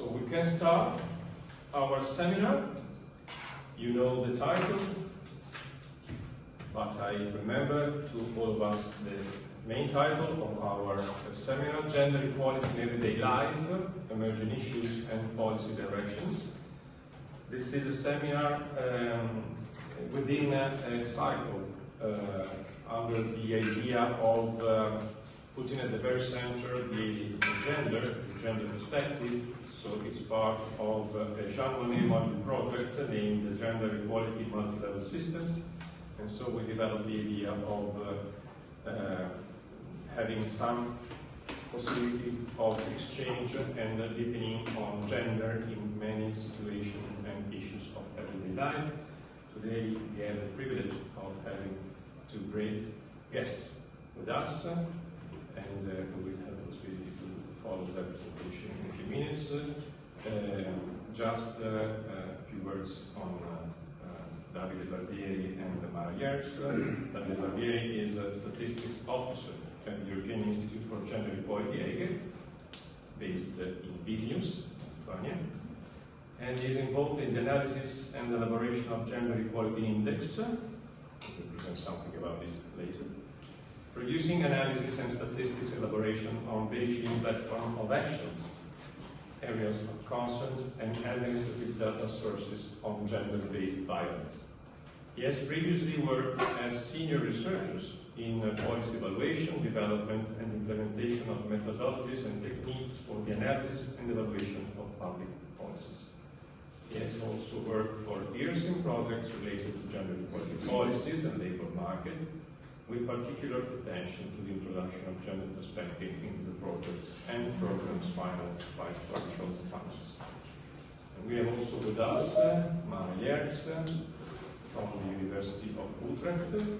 we can start our seminar. You know the title, but I remember to all of us the main title of our seminar, Gender Equality in Everyday Life, Emerging Issues and Policy Directions. This is a seminar within a cycle under the idea of putting at the very center the gender perspective. So it's part of a Jean Monnet model project named the Gender Equality Multi-Level Systems. And so we developed the idea of having some possibility of exchange and deepening on gender in many situations and issues of everyday life. Today we have the privilege of having two great guests with us, and we will have the possibility to follow their presentation in a few minutes. Just a few words on Davide Barbieri and Yerkes. Davide Barbieri is a statistics officer at the European Institute for Gender Equality, EIGE, based in Vilnius, Lithuania, and is involved in the analysis and elaboration of Gender Equality Index. We will present something about this later. Producing analysis and statistics elaboration on Beijing platform of actions, areas of concern, and administrative data sources on gender-based violence. He has previously worked as senior researchers in policy evaluation, development, and implementation of methodologies and techniques for the analysis and evaluation of public policies. He has also worked for years in projects related to gender equality policies and labor market, with particular attention to the introduction of gender perspective into the projects and programs financed by structural funds. And we have also with us Yerkes from the University of Utrecht.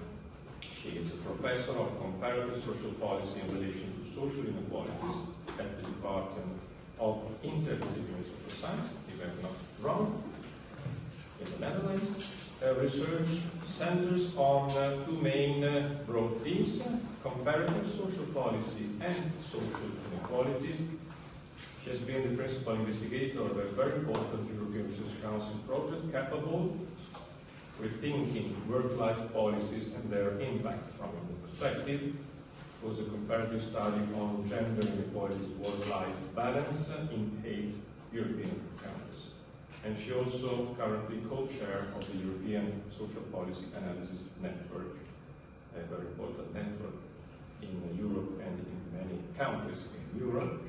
She is a professor of comparative social policy in relation to social inequalities at the Department of Interdisciplinary Social Science, if I'm not wrong, in the Netherlands. Research centers on two main broad themes: comparative social policy and social inequalities. She has been the principal investigator of a very important European Research Council project capable rethinking work-life policies and their impact from the perspective. It was a comparative study on gender inequalities work-life balance in 8 European countries. And she also currently co-chair of the European Social Policy Analysis Network, a very important network in Europe and in many countries in Europe,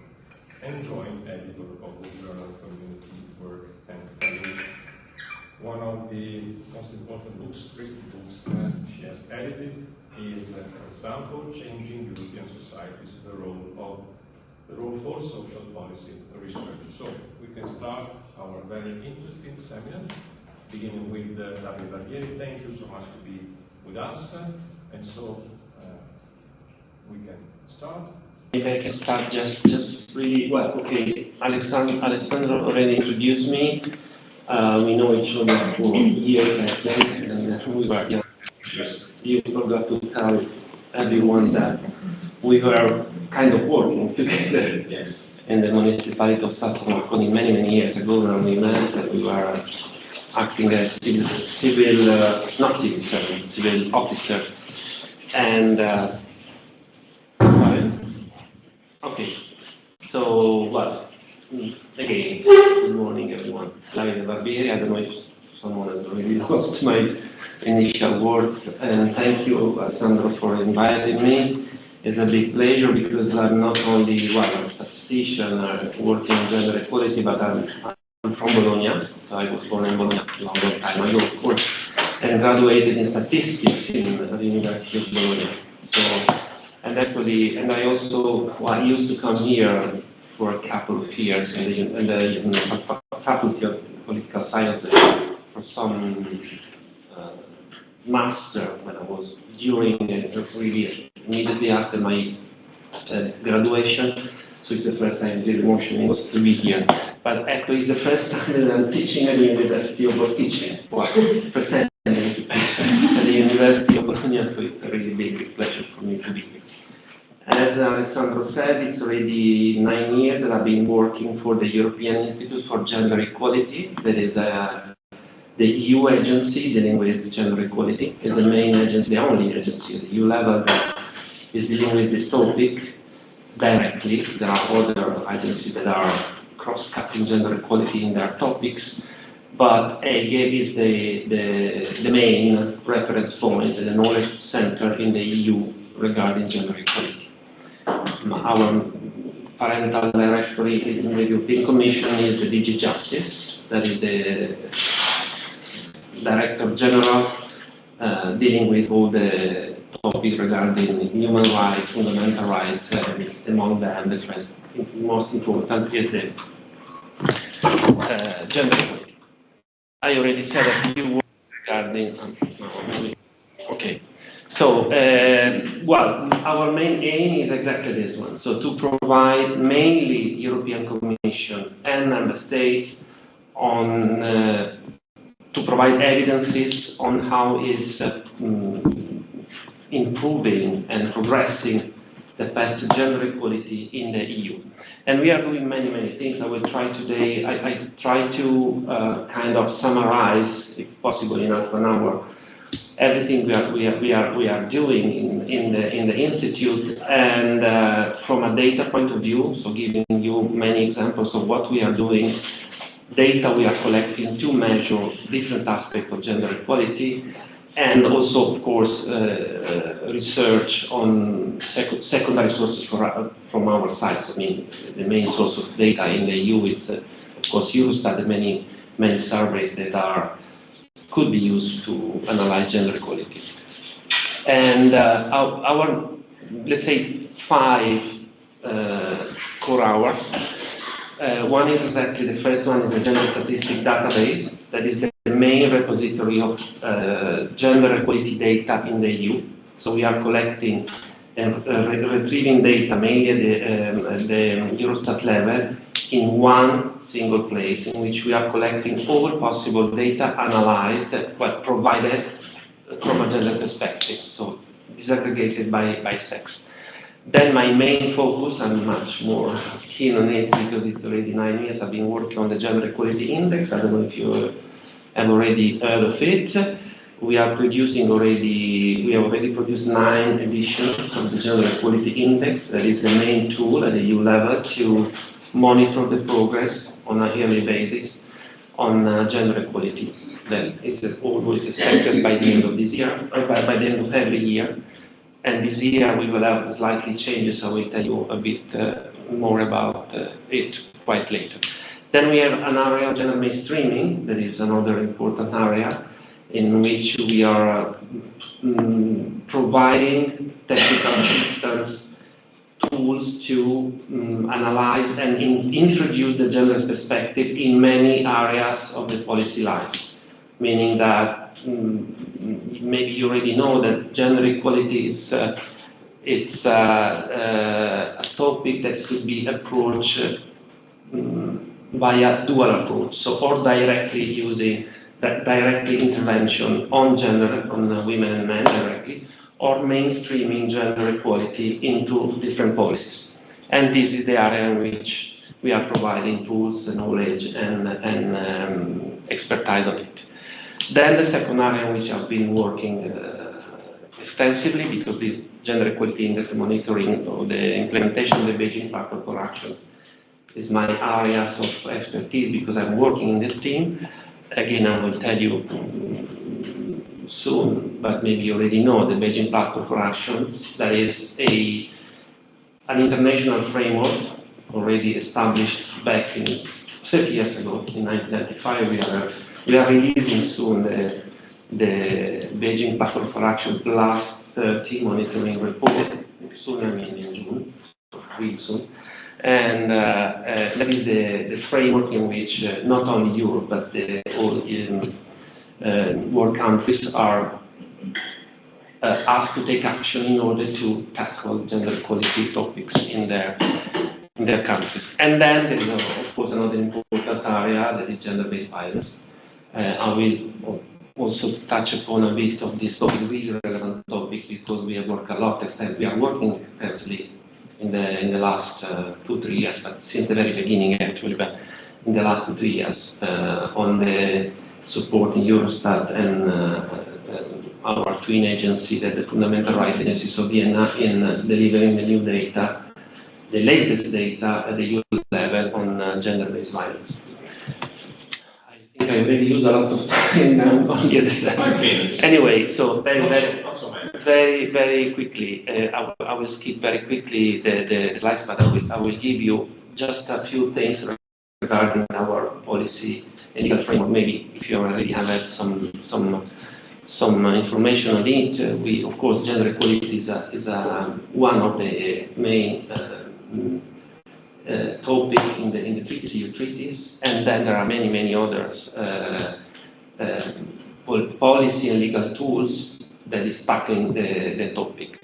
and joint editor of the journal Community Work and Family. One of the most important books, recent books she has edited is, for example, Changing European Societies, the role for social policy research. So we can start our very interesting seminar, beginning with Davide Barbieri. Thank you so much to be with us, and so we can start. If I can start just really well. Okay, Alessandro already introduced me. We know each other for years, I think, and we were young. You forgot to tell everyone that we were kind of working together. Yes. In the municipality of Sassano many years ago when we met, we were acting as civil officer. And okay, so well, again, good morning everyone. Davide Barbieri. I don't know if someone has already lost my initial words, and thank you, Sandro, for inviting me. It's a big pleasure because I'm not only a statistician working on gender equality, but I'm from Bologna. So I was born in Bologna a long time ago, of course, and graduated in statistics in the University of Bologna. So, and I also used to come here for a couple of years in the Faculty of Political Sciences for some master when I was really immediately after my graduation. So it's the first time the emotion was to be here. But actually it's the first time that I'm teaching at the University of pretending to teach at the University of Bologna, so it's a really big pleasure for me to be here. And as Alessandro said, it's already 9 years that I've been working for the European Institute for Gender Equality. That is the EU agency dealing with gender equality. It's the main agency, the only agency at the EU level that is dealing with this topic directly. There are other agencies that are cross-cutting gender equality in their topics, but EIGE is the main reference point, the knowledge center in the EU regarding gender equality. Our parental directory in the European Commission is the DG Justice, that is the Director General dealing with all the topics regarding human rights, fundamental rights, among them the most important is the gender equality. I already said a few words regarding. Okay, so well, our main aim is exactly this one. So to provide mainly European Commission and member states on to provide evidences on how is improving and progressing the path to gender equality in the EU. And we are doing many, many things. I will try today, I try to kind of summarize, if possible in half an hour, everything we are doing in the Institute, and from a data point of view, so giving you many examples of what we are doing, data we are collecting to measure different aspects of gender equality, and also, of course, research on secondary sources from our sites. I mean, the main source of data in the EU is, of course, Eurostat, the many surveys that could be used to analyze gender equality. And our, let's say, 5 core hours. One is exactly, the first one is the gender statistic database. That is the main repository of gender equality data in the EU. So we are collecting and retrieving data mainly at the Eurostat level in one single place, in which we are collecting all possible data analyzed but provided from a gender perspective, so disaggregated by sex. Then my main focus, I'm much more keen on it because it's already 9 years I've been working on the Gender Equality Index. I don't know if you have already heard of it. We have already produced 9 editions of the Gender Equality Index. That is the main tool at the EU level to monitor the progress on a yearly basis on gender equality. That is always expected by the end of this year, or by the end of every year. And this year we will have slightly changes. I will tell you a bit more about it quite later. Then we have an area of gender mainstreaming. That is another important area in which we are providing technical assistance tools to analyze and introduce the gender perspective in many areas of the policy life, meaning that maybe you already know that gender equality is it's a topic that could be approached via dual approach, so or directly using directly intervention on gender, on women and men directly, or mainstreaming gender equality into different policies. And this is the area in which we are providing tools, knowledge, and expertise on it. Then the second area in which I've been working extensively, because this gender equality index monitoring or the implementation of the Beijing Pact for Actions is my areas of expertise because I'm working in this team. Again, I will tell you soon, but maybe you already know the Beijing Pact for Actions. That is an international framework already established back in 30 years ago, in 1995. We are releasing soon the Beijing Pact for Action plus 30 monitoring report. Soon, I mean in June, really soon. And that is the framework in which not only Europe but all world countries are asked to take action in order to tackle gender equality topics in their countries. And then there is, of course, another important area that is gender-based violence. I will also touch upon a bit of this topic, really relevant topic, because we have worked a lot. We are working extensively in the last 2-3 years, but since the very beginning actually, but in the last 2-3 years on the supporting Eurostat and our twin agency, the Fundamental Rights Agencies of Vienna, in delivering the new data, the latest data at the EU level on gender-based violence. I think I already used a lot of time on the other side. Anyway, so very quickly, I will skip very quickly the slides, but I will give you just a few things regarding our policy and legal framework. Maybe if you already have had some information on it, we of course gender equality is one of the main topic in the treaties, EU treaties, and then there are many others policy and legal tools that is tackling the topic.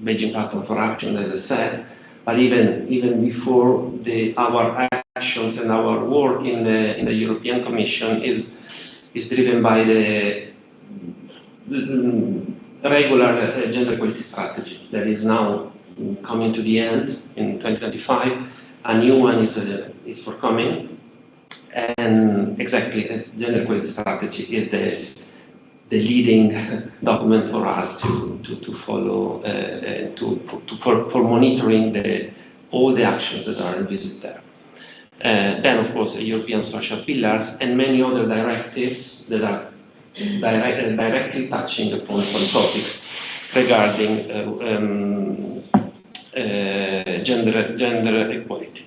Beijing Platform for Action, as I said, but even before our actions and our work in the European Commission is driven by the regular gender equality strategy that is now coming to the end in 2025. A new one is forthcoming, and exactly as gender equality strategy is the leading document for us to follow for monitoring all the actions that are envisaged there. Then, of course, the European social pillars and many other directives that are directly touching upon some topics regarding gender equality.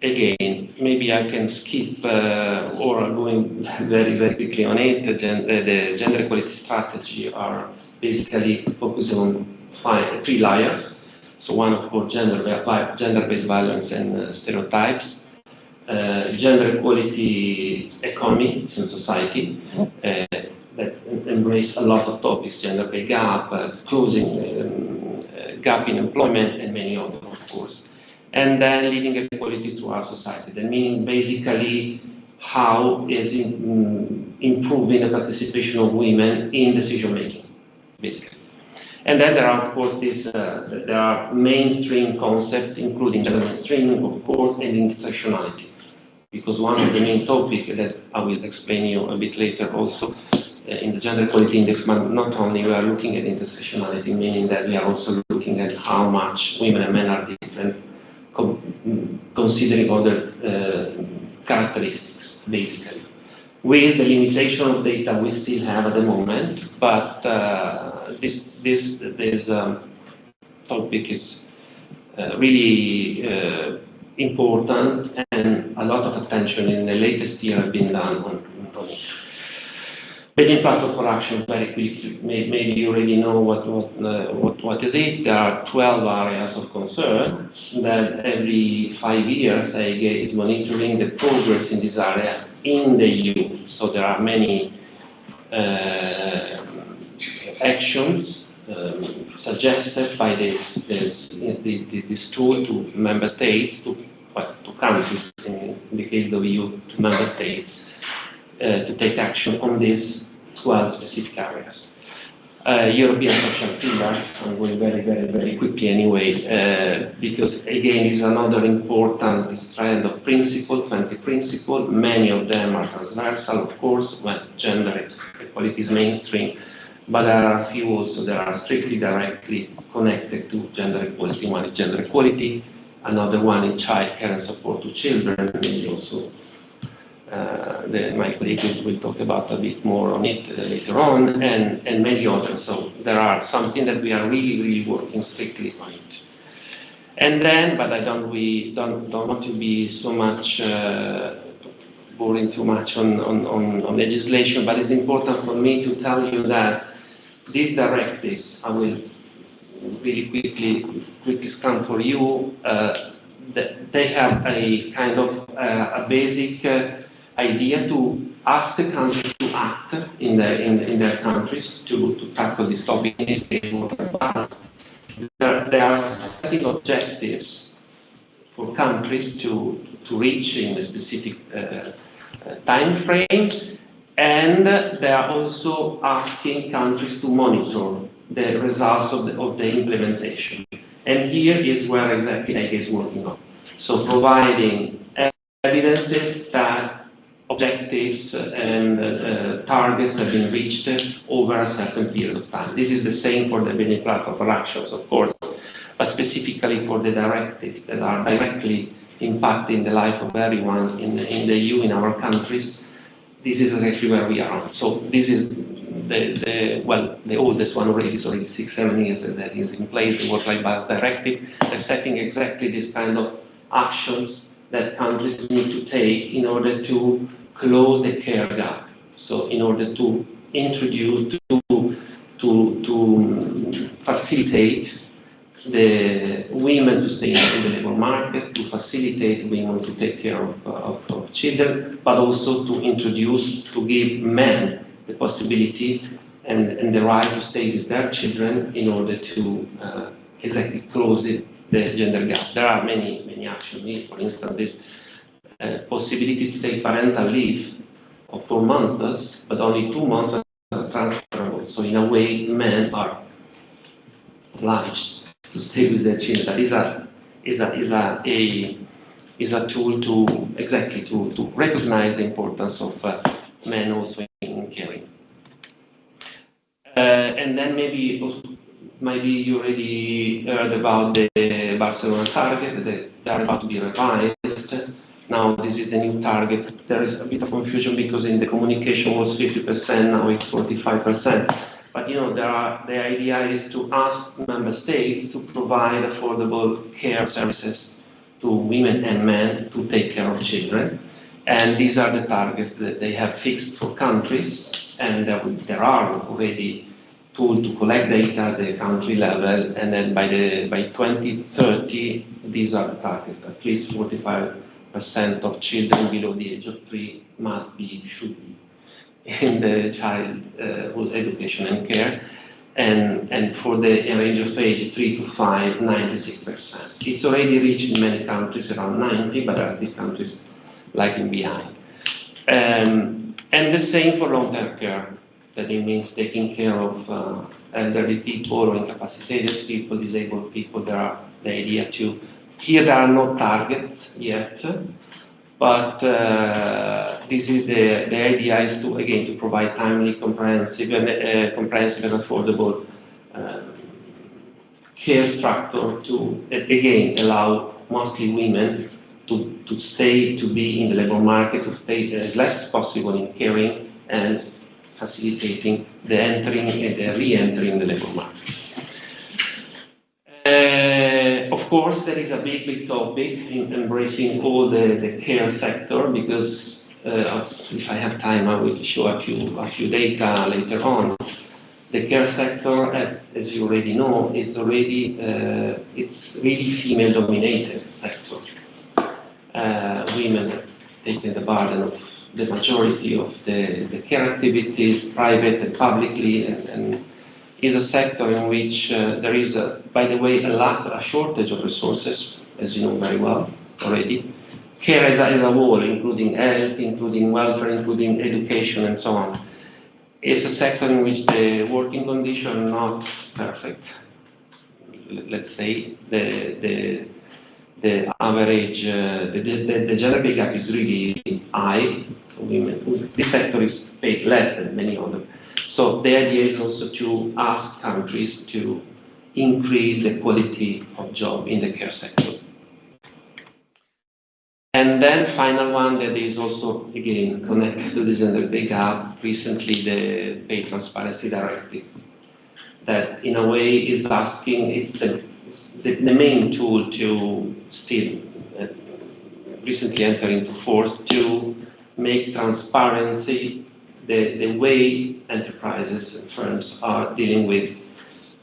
Again, maybe I can skip or going very quickly on it. The gender equality strategy are basically focusing on 3 layers. So one, of course, gender-based violence and stereotypes, gender equality economy in society that embrace a lot of topics, gender pay gap, closing gap in employment, and many others, of course. And then leading equality through our society. That meaning basically how is improving the participation of women in decision making, basically. And then there are, of course, there are mainstream concepts, including gender mainstreaming, of course, and intersectionality. Because one of the main topics that I will explain you a bit later also in the Gender Equality Index, but not only we are looking at intersectionality, meaning that we are also looking at how much women and men are different, considering other characteristics, basically. With the limitation of data we still have at the moment, but this topic is really important, and a lot of attention in the latest year has been done on it. Beijing Platform for Action, very quickly, maybe you already know what is it. There are 12 areas of concern that every 5 years EIGE is monitoring the progress in this area in the EU. So there are many actions suggested by this tool to member states, to countries, in the case of EU, to member states, to take action on these 12 specific areas. European social pillars, I'm going very quickly anyway, because again, this is another important strand of principle, 20 principles. Many of them are transversal, of course, when gender equality is mainstream, but there are a few also that are strictly directly connected to gender equality. One is gender equality, another one is childcare and support to children, maybe also my colleague will talk about a bit more on it later on, and many others. So there are something that we are really working strictly on it. And then, but I don't want to be so much boring too much on legislation, but it's important for me to tell you that these directives, I will really quickly scan for you, they have a kind of a basic idea to ask the country to act in their countries to tackle this topic. There are setting objectives for countries to reach in a specific time frame, and they are also asking countries to monitor the results of the implementation. And here is where exactly EIGE is working on. So providing evidences that objectives and targets have been reached over a certain period of time. This is the same for the building platform for actions, of course, but specifically for the directives that are directly impacting the life of everyone in the EU, in our countries. This is exactly where we are. So this is the oldest one already, it's already 6-7 years that is in place, the Work-Life Balance Directive, setting exactly this kind of actions that countries need to take in order to close the care gap. So in order to introduce, to facilitate the women to stay in the labor market, to facilitate women to take care of children, but also to introduce, to give men the possibility and the right to stay with their children in order to exactly close the gender gap. There are many actions here. For instance, this possibility to take parental leave of 4 months, but only 2 months are transferable. So in a way, men are obliged to stay with their children. That is a tool to exactly to recognize the importance of men also in caring. And then maybe you already heard about the Barcelona target that they are about to be revised. Now this is the new target. There is a bit of confusion because in the communication was 50%, now it's 45%. But you know, the idea is to ask member states to provide affordable care services to women and men to take care of children. And these are the targets that they have fixed for countries. And there are already tools to collect data at the country level. And then by 2030, these are the targets. At least 45% of children below the age of 3 should be in the childhood education and care, and for the range of age 3 to 5, 96%. It's already reached in many countries around 90, but there are still countries lagging behind. And the same for long-term care. That it means taking care of elderly people or incapacitated people, disabled people. There are the idea to. Here there are no targets yet. But this is the idea is to again to provide timely, comprehensive and affordable care structure to again allow mostly women to be in the labor market, to stay as less as possible in caring and facilitating the entering and the re-entry in the labor market. Of course, there is a big topic in embracing all the care sector, because if I have time, I will show a few data later on. The care sector, as you already know, is already it's really female-dominated sector. Women have taken the burden of the majority of the care activities, private and publicly, and is a sector in which there is, by the way, a shortage of resources, as you know very well already. Care as a whole, including health, including welfare, including education, and so on, is a sector in which the working conditions are not perfect. Let's say the average, the gender pay gap is really high. So women, this sector is paid less than many others. So the idea is also to ask countries to increase the quality of job in the care sector. And then final one that is also, again, connected to the gender pay gap, recently the Pay Transparency Directive, that in a way is asking, it's the main tool to still recently enter into force to make transparency the way enterprises and firms are dealing with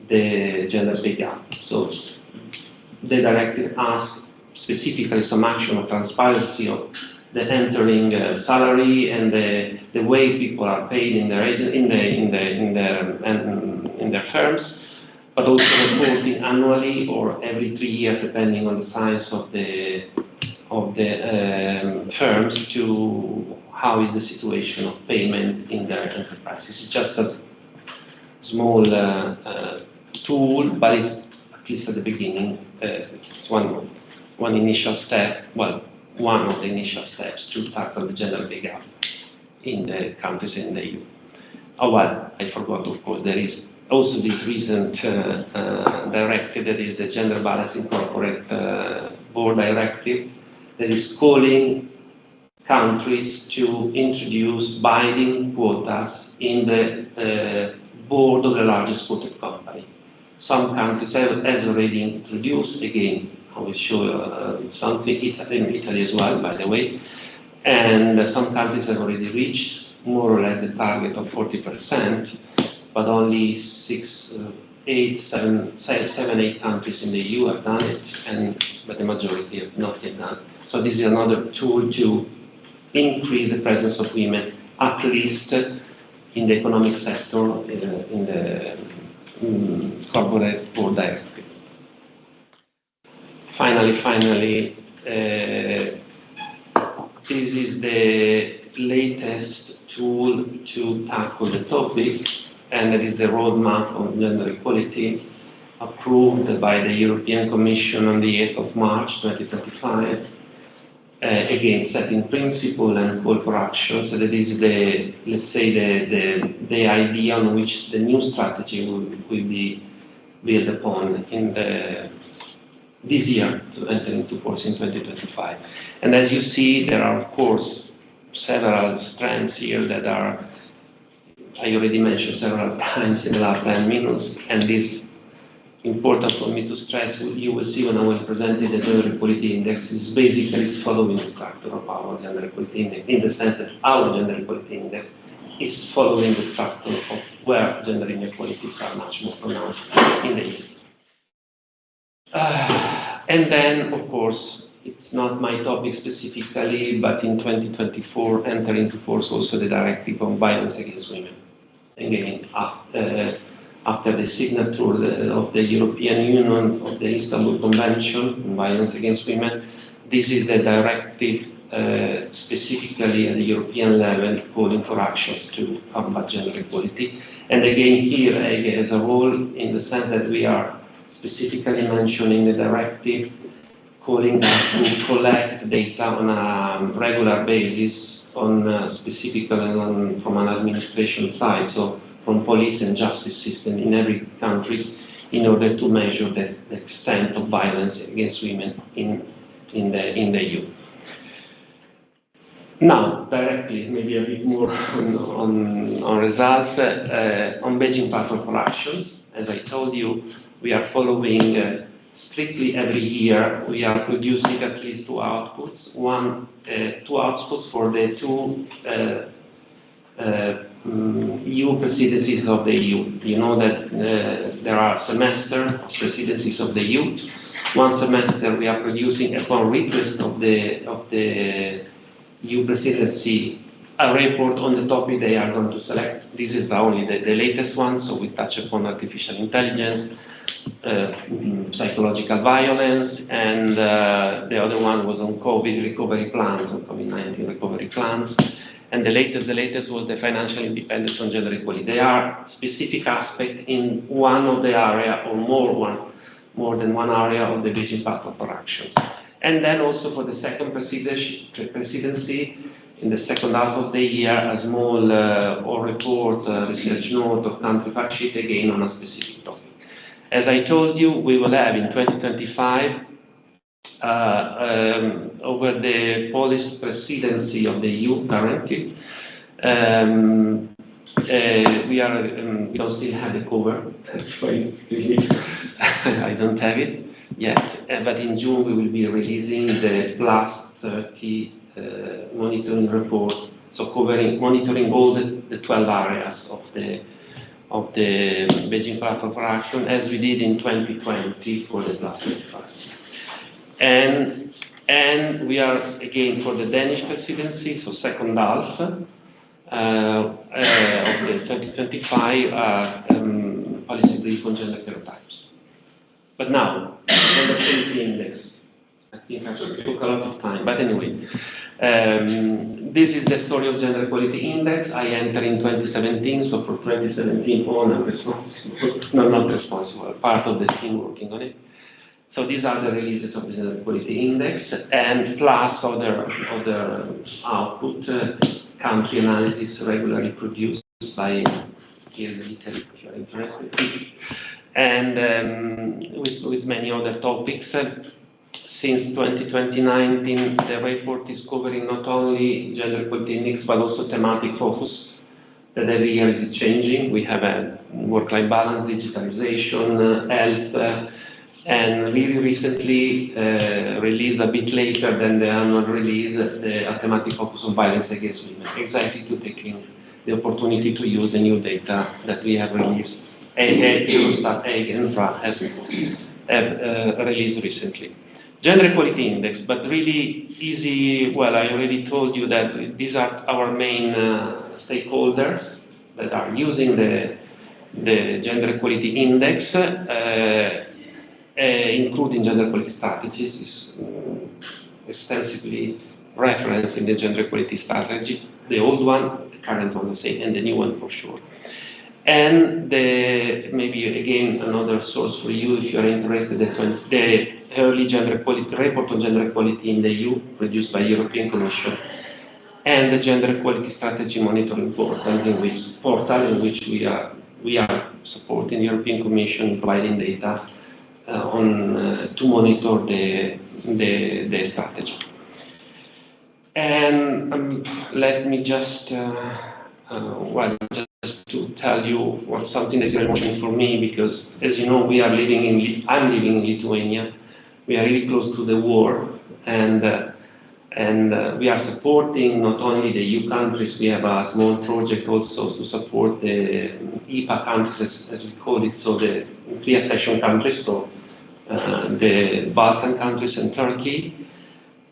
the gender pay gap. So the directive asks specifically some action of transparency of the entering salary and the way people are paid in their firms, but also reporting annually or every 3 years, depending on the size of the firms, to how is the situation of payment in their enterprises. It's just a small tool, but it's a at least at the beginning, it's one initial step, well, one of the initial steps to tackle the gender pay gap in the countries in the EU. Oh, well, I forgot, of course, there is also this recent directive, that is the Gender Balance in Corporate Board Directive, that is calling countries to introduce binding quotas in the board of the largest quoted company. Some countries have already introduced, again, I will show something, in Italy as well, by the way, and some countries have already reached more or less the target of 40%, but only 8 countries in the EU have done it, but the majority have not yet done. So this is another tool to increase the presence of women, at least in the economic sector, in the corporate board directive. Finally, this is the latest tool to tackle the topic, and that is the roadmap on gender equality, approved by the European Commission on the 8th of March 2025. Again, setting principle and call for action. So that is the, let's say, the idea on which the new strategy will be built upon in this year to enter into force in 2025. And as you see, there are, of course, several strands here that are, I already mentioned several times in the last 10 minutes, and this important for me to stress, you will see when I will present the gender equality index, is basically following the structure of our gender equality index, in the sense that our gender equality index is following the structure of where gender inequalities are much more pronounced in the EU. And then, of course, it's not my topic specifically, but in 2024 enter into force also the directive on violence against women. Again, after the signature of the European Union of the Istanbul Convention on Violence Against Women, this is the directive specifically at the European level calling for actions to combat gender equality. And again, here EIGE has a role in the sense that we are specifically mentioning the directive calling us to collect data on a regular basis, specifically from an administration side, so from police and justice system in every country, in order to measure the extent of violence against women in the EU. Now, directly, maybe a bit more on results. On Beijing Platform for Actions, as I told you, we are following strictly every year. We are producing at least two outputs. Two outputs for the two EU presidencies of the EU. You know that there are semester presidencies of the EU. One semester we are producing, upon request of the EU presidency, a report on the topic they are going to select. This is only the latest one, so we touch upon artificial intelligence, psychological violence, and the other one was on COVID recovery plans, on COVID-19 recovery plans. And the latest was the financial independence on gender equality. They are specific aspect in one of the area, or more than one area of the Beijing Platform for Actions. And then also for the second presidency, in the second half of the year, a small report, research note, or country fact sheet, again on a specific topic. As I told you, we will have in 2025, over the Polish presidency of the EU currently, we don't still have the cover, that's why it's really I don't have it yet, but in June we will be releasing the plus 30 monitoring report, so monitoring all the 12 areas of the Beijing Platform for Action, as we did in 2020 for the plus 35. And we are, again, for the Danish presidency, so second half of the 2025 policy brief on gender stereotypes. But now, gender equality index. I think I took a lot of time, but anyway. This is the story of Gender Equality Index. I entered in 2017, so for 2017 on, I'm responsible, no, not responsible, part of the team working on it. So these are the releases of the Gender Equality Index, and plus other output, country analysis regularly produced by here in Italy, if you're interested, and with many other topics. Since 2019, the report is covering not only Gender Equality Index, but also thematic focus that every year is changing. We have a work-life balance, digitalization, health, and really recently released a bit later than the annual release, a thematic focus on violence against women, exactly to taking the opportunity to use the new data that we have released. Eurostat, EIGE, and FRA have released recently. Gender Equality Index, but really easy, well, I already told you that these are our main stakeholders that are using the Gender Equality Index, including gender equality strategies, is extensively referenced in the gender equality strategy, the old one, the current one, and the new one for sure. And maybe again another source for you if you're interested, the early gender equality report on gender equality in the EU, produced by European Commission, and the gender equality strategy monitoring portal, in which we are supporting the European Commission, providing data to monitor the strategy. And let me just just to tell you something that's very emotional for me, because as you know, I'm living in Lithuania. We are really close to the war, and we are supporting not only the EU countries. We have a small project also to support the EPA countries, as we call it, so the pre-accession countries, so the Balkan countries and Turkey.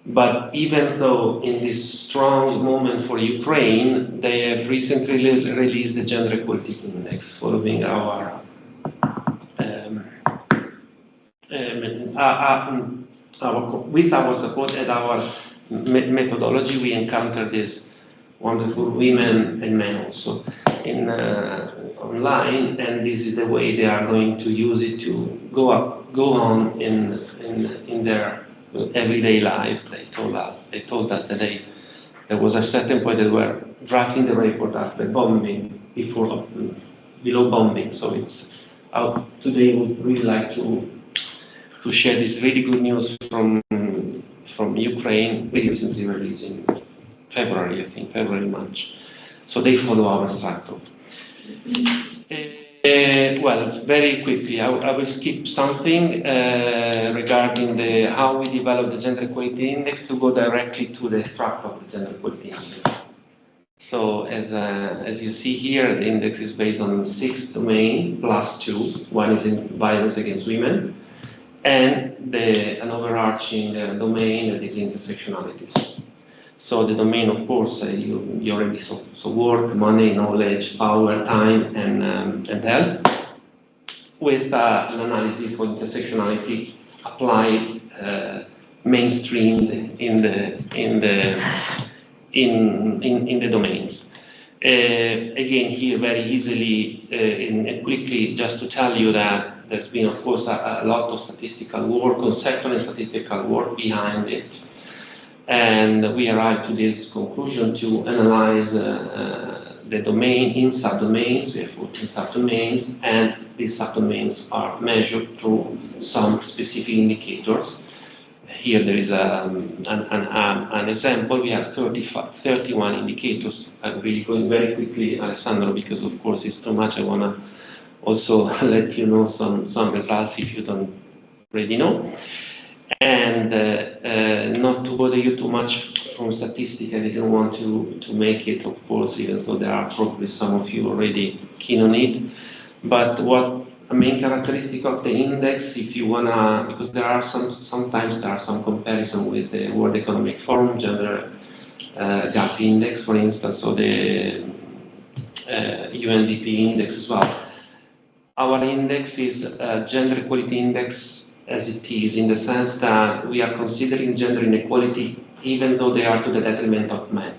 But even though in this strong moment for Ukraine, they have recently released the Gender Equality Index, following with our support and our methodology. We encountered these wonderful women and men also online, and this is the way they are going to use it to go on in their everyday life. They told us that there was a certain point that they were drafting the report after bombing, below bombing. So it's out today. We would really like to share this really good news from Ukraine. We recently released in February, I think, March. So they follow our structure. Well, very quickly, I will skip something regarding how we develop the Gender Equality Index to go directly to the structure of the Gender Equality Index. So as you see here, the index is based on 6 domains plus 2. One is in violence against women, and an overarching domain that is intersectionalities. So the domain, of course, you already saw. So work, money, knowledge, power, time, and health, with an analysis for intersectionality applied, mainstreamed in the domains. Again, here very easily and quickly, just to tell you that there's been, of course, a lot of statistical work, conceptual and statistical work behind it. And we arrived to this conclusion to analyze the domain in subdomains. We have 14 subdomains, and these subdomains are measured through some specific indicators. Here there is an example. We have 31 indicators. I'm really going very quickly, Alessandro, because of course it's too much. I want to also let you know some results if you don't already know. And not to bother you too much from statistics, I didn't want to make it, of course, even though there are probably some of you already keen on it. But what a main characteristic of the index, if you wanna, because there are sometimes there are some comparison with the World Economic Forum Gender Gap Index, for instance, or the UNDP index as well. Our index is a Gender Equality Index as it is, in the sense that we are considering gender inequality even though they are to the detriment of men.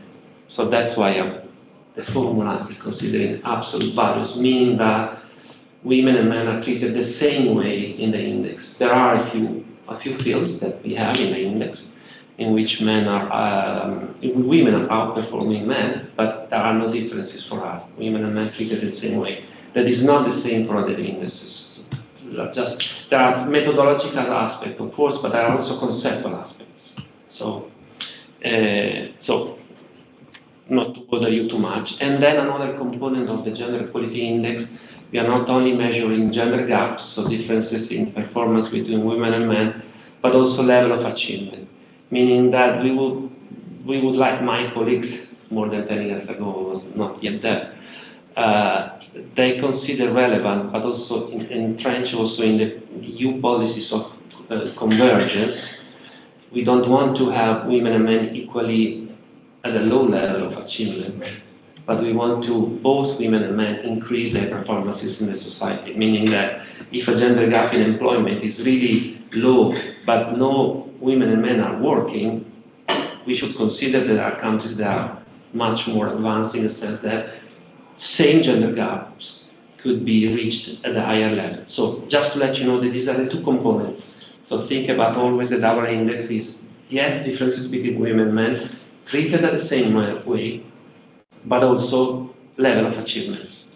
So that's why the formula is considering absolute values, meaning that women and men are treated the same way in the index. There are a few fields that we have in the index in which women are outperforming men, but there are no differences for us. Women and men treated the same way. That is not the same for other indices. Just there are methodological aspects, of course, but there are also conceptual aspects. So not to bother you too much. And then another component of the gender equality index, we are not only measuring gender gaps, so differences in performance between women and men, but also level of achievement, meaning that we would like my colleagues more than 10 years ago was not yet there. They consider relevant, but also entrenched also in the EU policies of convergence. We don't want to have women and men equally at a low level of achievement, but we want to both women and men increase their performances in the society, meaning that if a gender gap in employment is really low, but no women and men are working, we should consider that there are countries that are much more advanced in the sense that same gender gaps could be reached at a higher level. So just to let you know that these are the two components. So think about always that our index is, yes, differences between women and men, treated at the same way, but also level of achievements.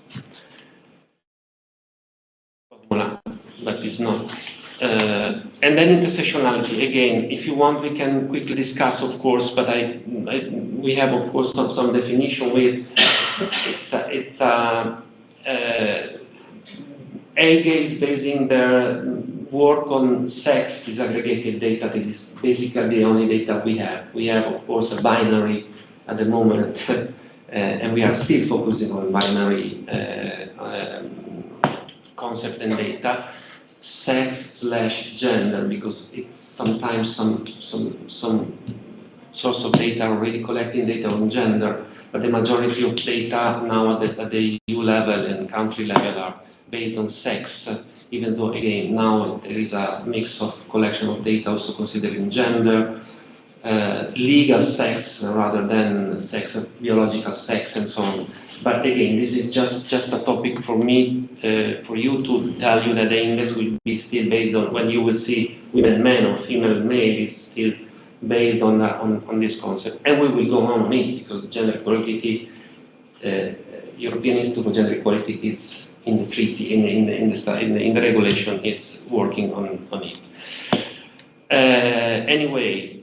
But it's not. And then intersectionality, again, if you want, we can quickly discuss, of course, but we have, of course, some definition with EIGE is basing their work on sex disaggregated data. That is basically the only data we have. We have, of course, a binary at the moment, and we are still focusing on binary concept and data. Sex/gender, because it's sometimes some source of data are already collecting data on gender, but the majority of data now at the EU level and country level are based on sex, even though again now there is a mix of collection of data also considering gender, legal sex rather than sex, biological sex, and so on. But again, this is just a topic for me, for you to tell you that the index will be still based on, when you will see women, men, or female, male, is still based on this concept, and we will go on it because gender equality, European Institute for Gender Equality, it's in the treaty, in the regulation, it's working on it. Anyway.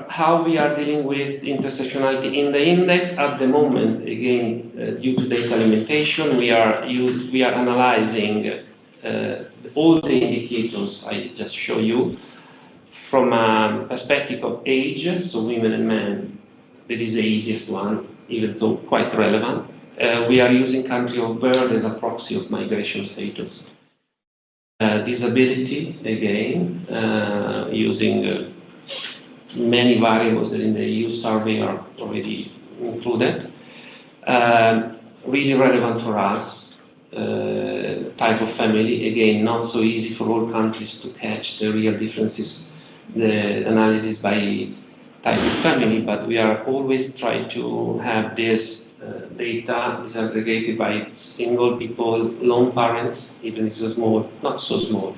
How we are dealing with intersectionality in the index at the moment, again, due to data limitation, we are analyzing all the indicators I just show you from a perspective of age, so women and men. That is the easiest one, even though quite relevant. We are using country of birth as a proxy of migration status. Disability, again, using many variables that in the EU survey are already included. Really relevant for us, type of family, again, not so easy for all countries to catch the real differences, the analysis by type of family, but we are always trying to have this data is aggregated by single people, lone parents, even if it's a small, not so small,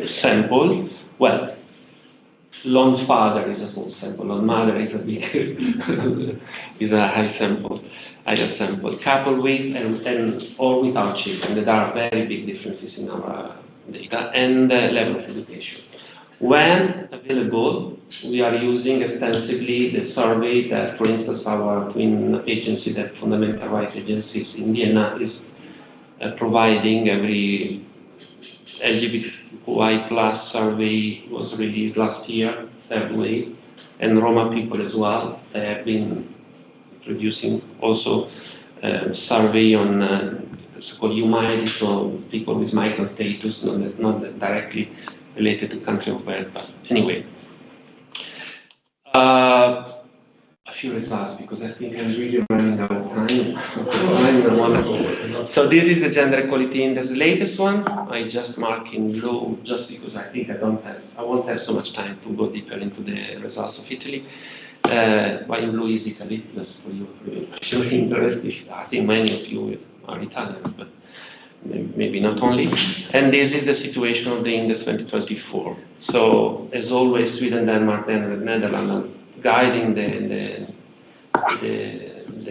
sample. Well, lone father is a small sample, lone mother is a bigger, is a higher sample. Couple with and or without children, there are very big differences in our data, and level of education. When available, we are using extensively the survey that, for instance, our twin agency, that Fundamental Rights Agencies in Vienna, is providing. Every LGBTQI plus survey was released last year, third wave, and Roma people as well. They have been producing also survey on so-called humanity, so people with migrant status, not directly related to country of birth, but anyway. A few results because I think I'm really running out of time. So this is the gender equality index, the latest one. I just mark in blue just because I think I won't have so much time to go deeper into the results of Italy. But in blue is Italy, just for you, if you're interested. I think many of you are Italians, but maybe not only. And this is the situation of the index 2024. So as always, Sweden, Denmark, and the Netherlands are guiding the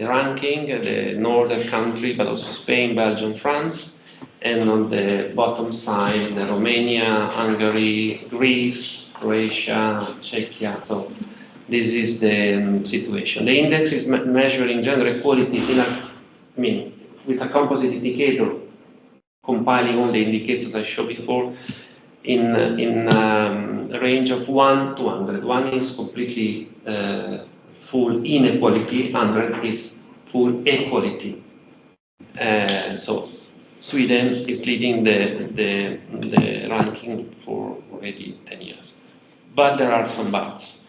ranking, the northern country, but also Spain, Belgium, France. And on the bottom side, the Romania, Hungary, Greece, Croatia, Czechia. So this is the situation. The index is measuring gender equality with a composite indicator, compiling all the indicators I showed before in a range of 1 to 100. 1 is completely full inequality, 100 is full equality. And so Sweden is leading the ranking for already 10 years. But there are some buts,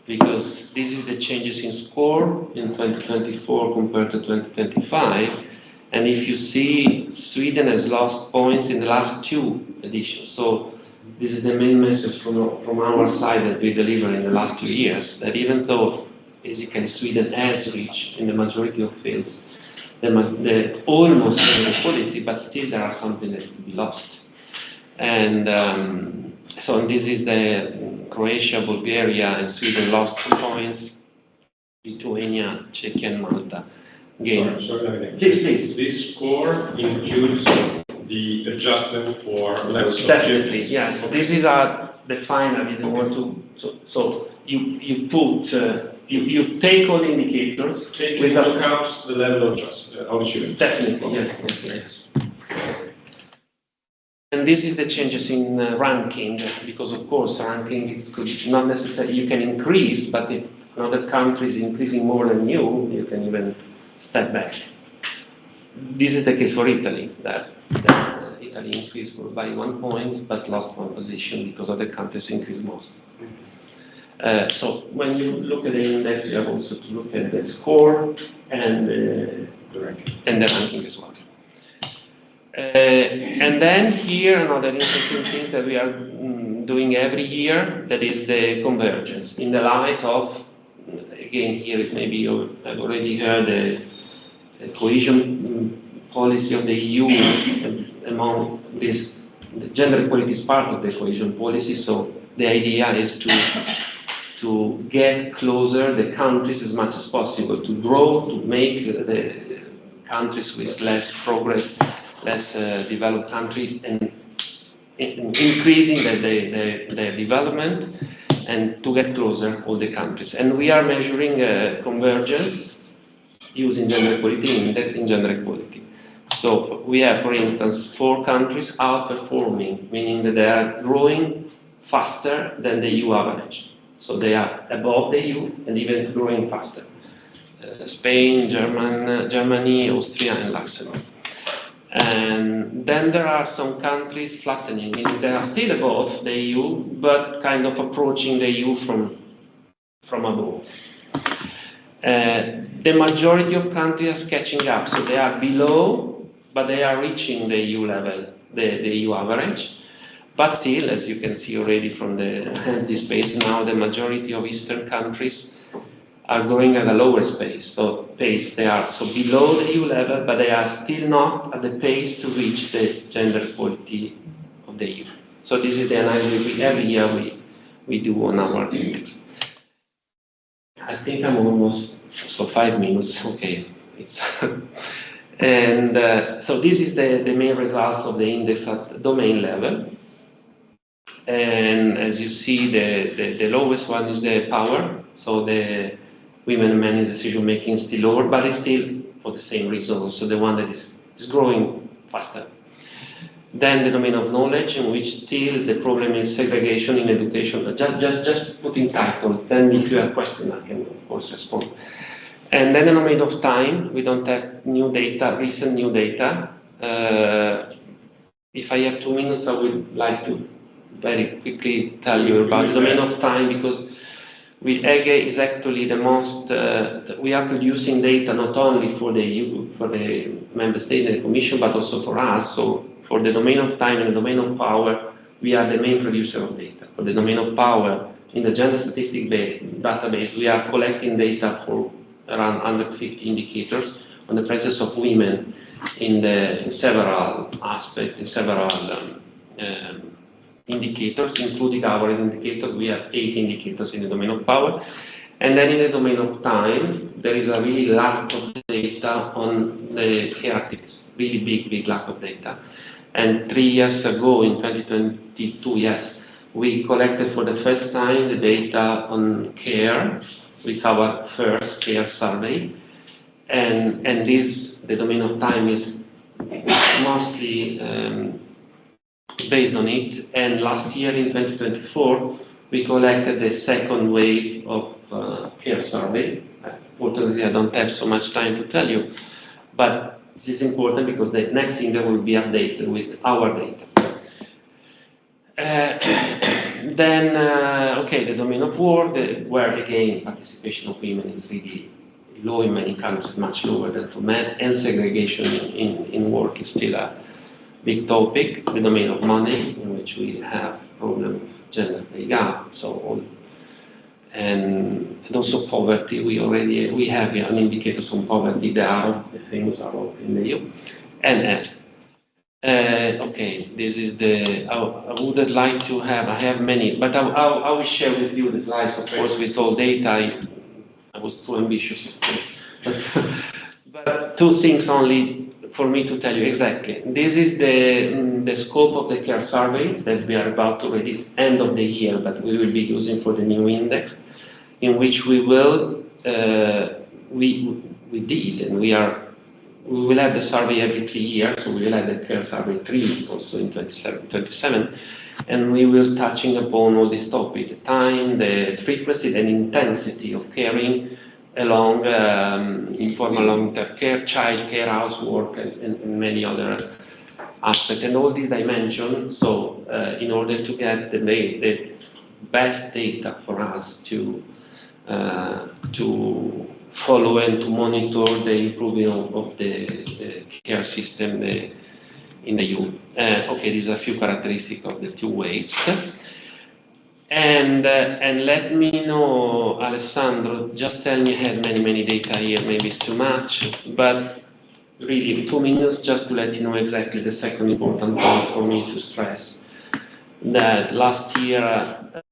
because this is the changes in score in 2024 compared to 2025. And if you see, Sweden has lost points in the last 2 editions. So this is the main message from our side that we deliver in the last 2 years, that even though basically Sweden has reached in the majority of fields the almost gender equality, but still there are something that could be lost. And so this is the Croatia, Bulgaria, and Sweden lost some points. Lithuania, Czechia, and Malta. Sorry. Please. This score includes the adjustment for levels of Definitely, yes. This is the final. You don't want to. So you put you take all the indicators. Taking into account the level of achievement. Definitely, yes. And this is the changes in ranking, because of course ranking is not necessarily you can increase, but if another country is increasing more than you can even step back. This is the case for Italy, that Italy increased by 1 point but lost 1 position because other countries increased most. So when you look at the index, you have also to look at the score and the ranking as well. And then here another interesting thing that we are doing every year, that is the convergence. In the light of, again here maybe you have already heard the cohesion policy of the EU, among this, the gender equality is part of the cohesion policy, so the idea is to get closer the countries as much as possible, to grow, to make the countries with less progress, less developed country, and increasing their development, and to get closer all the countries. And we are measuring convergence using gender equality index in gender equality. So we have, for instance, 4 countries outperforming, meaning that they are growing faster than the EU average. So they are above the EU and even growing faster. Spain, Germany, Austria, and Luxembourg. And then there are some countries flattening, meaning they are still above the EU, but kind of approaching the EU from above. The majority of countries are catching up, so they are below, but they are reaching the EU level, the EU average. But still, as you can see already from the empty space now, the majority of Eastern countries are growing at a lower pace. So they are so below the EU level, but they are still not at the pace to reach the gender equality of the EU. So this is the analysis every year we do on our index. I think I'm almost, so 5 minutes, okay. And so this is the main results of the index at domain level. And as you see, the lowest one is the power. So the women and men in decision making is still lower, but it's still for the same reason, also the one that is growing faster. Then the domain of knowledge, in which still the problem is segregation in education. Just put in title, then if you have questions, I can of course respond. And then the domain of time, we don't have new data, recent new data. If I have 2 minutes, I would like to very quickly tell you about the domain of time, because with EIGE is actually the most, we are producing data not only for the EU, for the member state and the commission, but also for us. So for the domain of time and the domain of power, we are the main producer of data. For the domain of power, in the gender statistic database, we are collecting data for around 150 indicators on the presence of women in several aspects, in several indicators, including our indicator. We have 8 indicators in the domain of power. And then in the domain of time, there is a really lack of data on the care activities, really big lack of data. And 3 years ago, in 2022, yes, we collected for the first time the data on care with our first care survey. And the domain of time is mostly based on it. And last year, in 2024, we collected the second wave of care survey. Unfortunately, I don't have so much time to tell you, but this is important because the next thing that will be updated with our data. Okay, the domain of work, where again participation of women is really low in many countries, much lower than for men, and segregation in work is still a big topic. The domain of money, in which we have problem of gender pay gap, and also poverty. We have an indicators on poverty, the famous arrow in the EU, and health. Okay, this is I would like to have, I have many, but I will share with you the slides, of course, with all data. I was too ambitious, of course, but 2 things only for me to tell you exactly. This is the scope of the care survey that we are about to release end of the year, but we will be using for the new index, in which we will, we did, and we will have the survey every 3 years, so we will have the care survey 3 also in 27, and we will touching upon all this topic, the time, the frequency and intensity of caring along informal long-term care, child care, housework, and many other aspects, and all these dimensions. So in order to get the best data for us to follow and to monitor the improvement of the care system in the EU. Okay, these are a few characteristics of the 2 waves. And let me know, Alessandro, just tell me, I have many data here, maybe it's too much, but really 2 minutes just to let you know exactly the second important point for me to stress. That last year,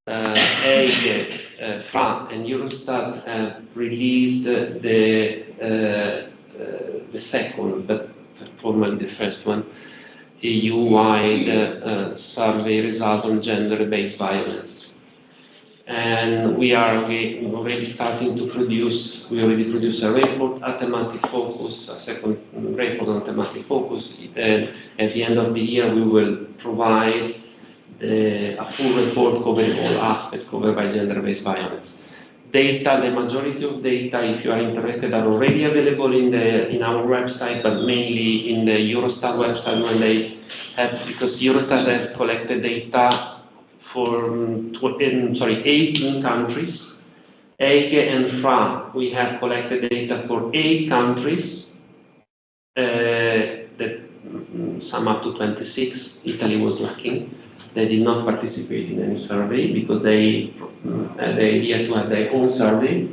EIGE, FRA and Eurostat have released the second, but formally the first one, EU-wide survey result on gender-based violence. And we are already starting to produce, we already produced a report at thematic focus, a second report on thematic focus, and at the end of the year we will provide a full report covering all aspects covered by gender-based violence. Data, the majority of data, if you are interested, are already available in our website, but mainly in the Eurostat website when they have, because Eurostat has collected data for 18 countries. EIGE and FRA, we have collected data for 8 countries, that sum up to 26. Italy was lacking. They did not participate in any survey because they had the idea to have their own survey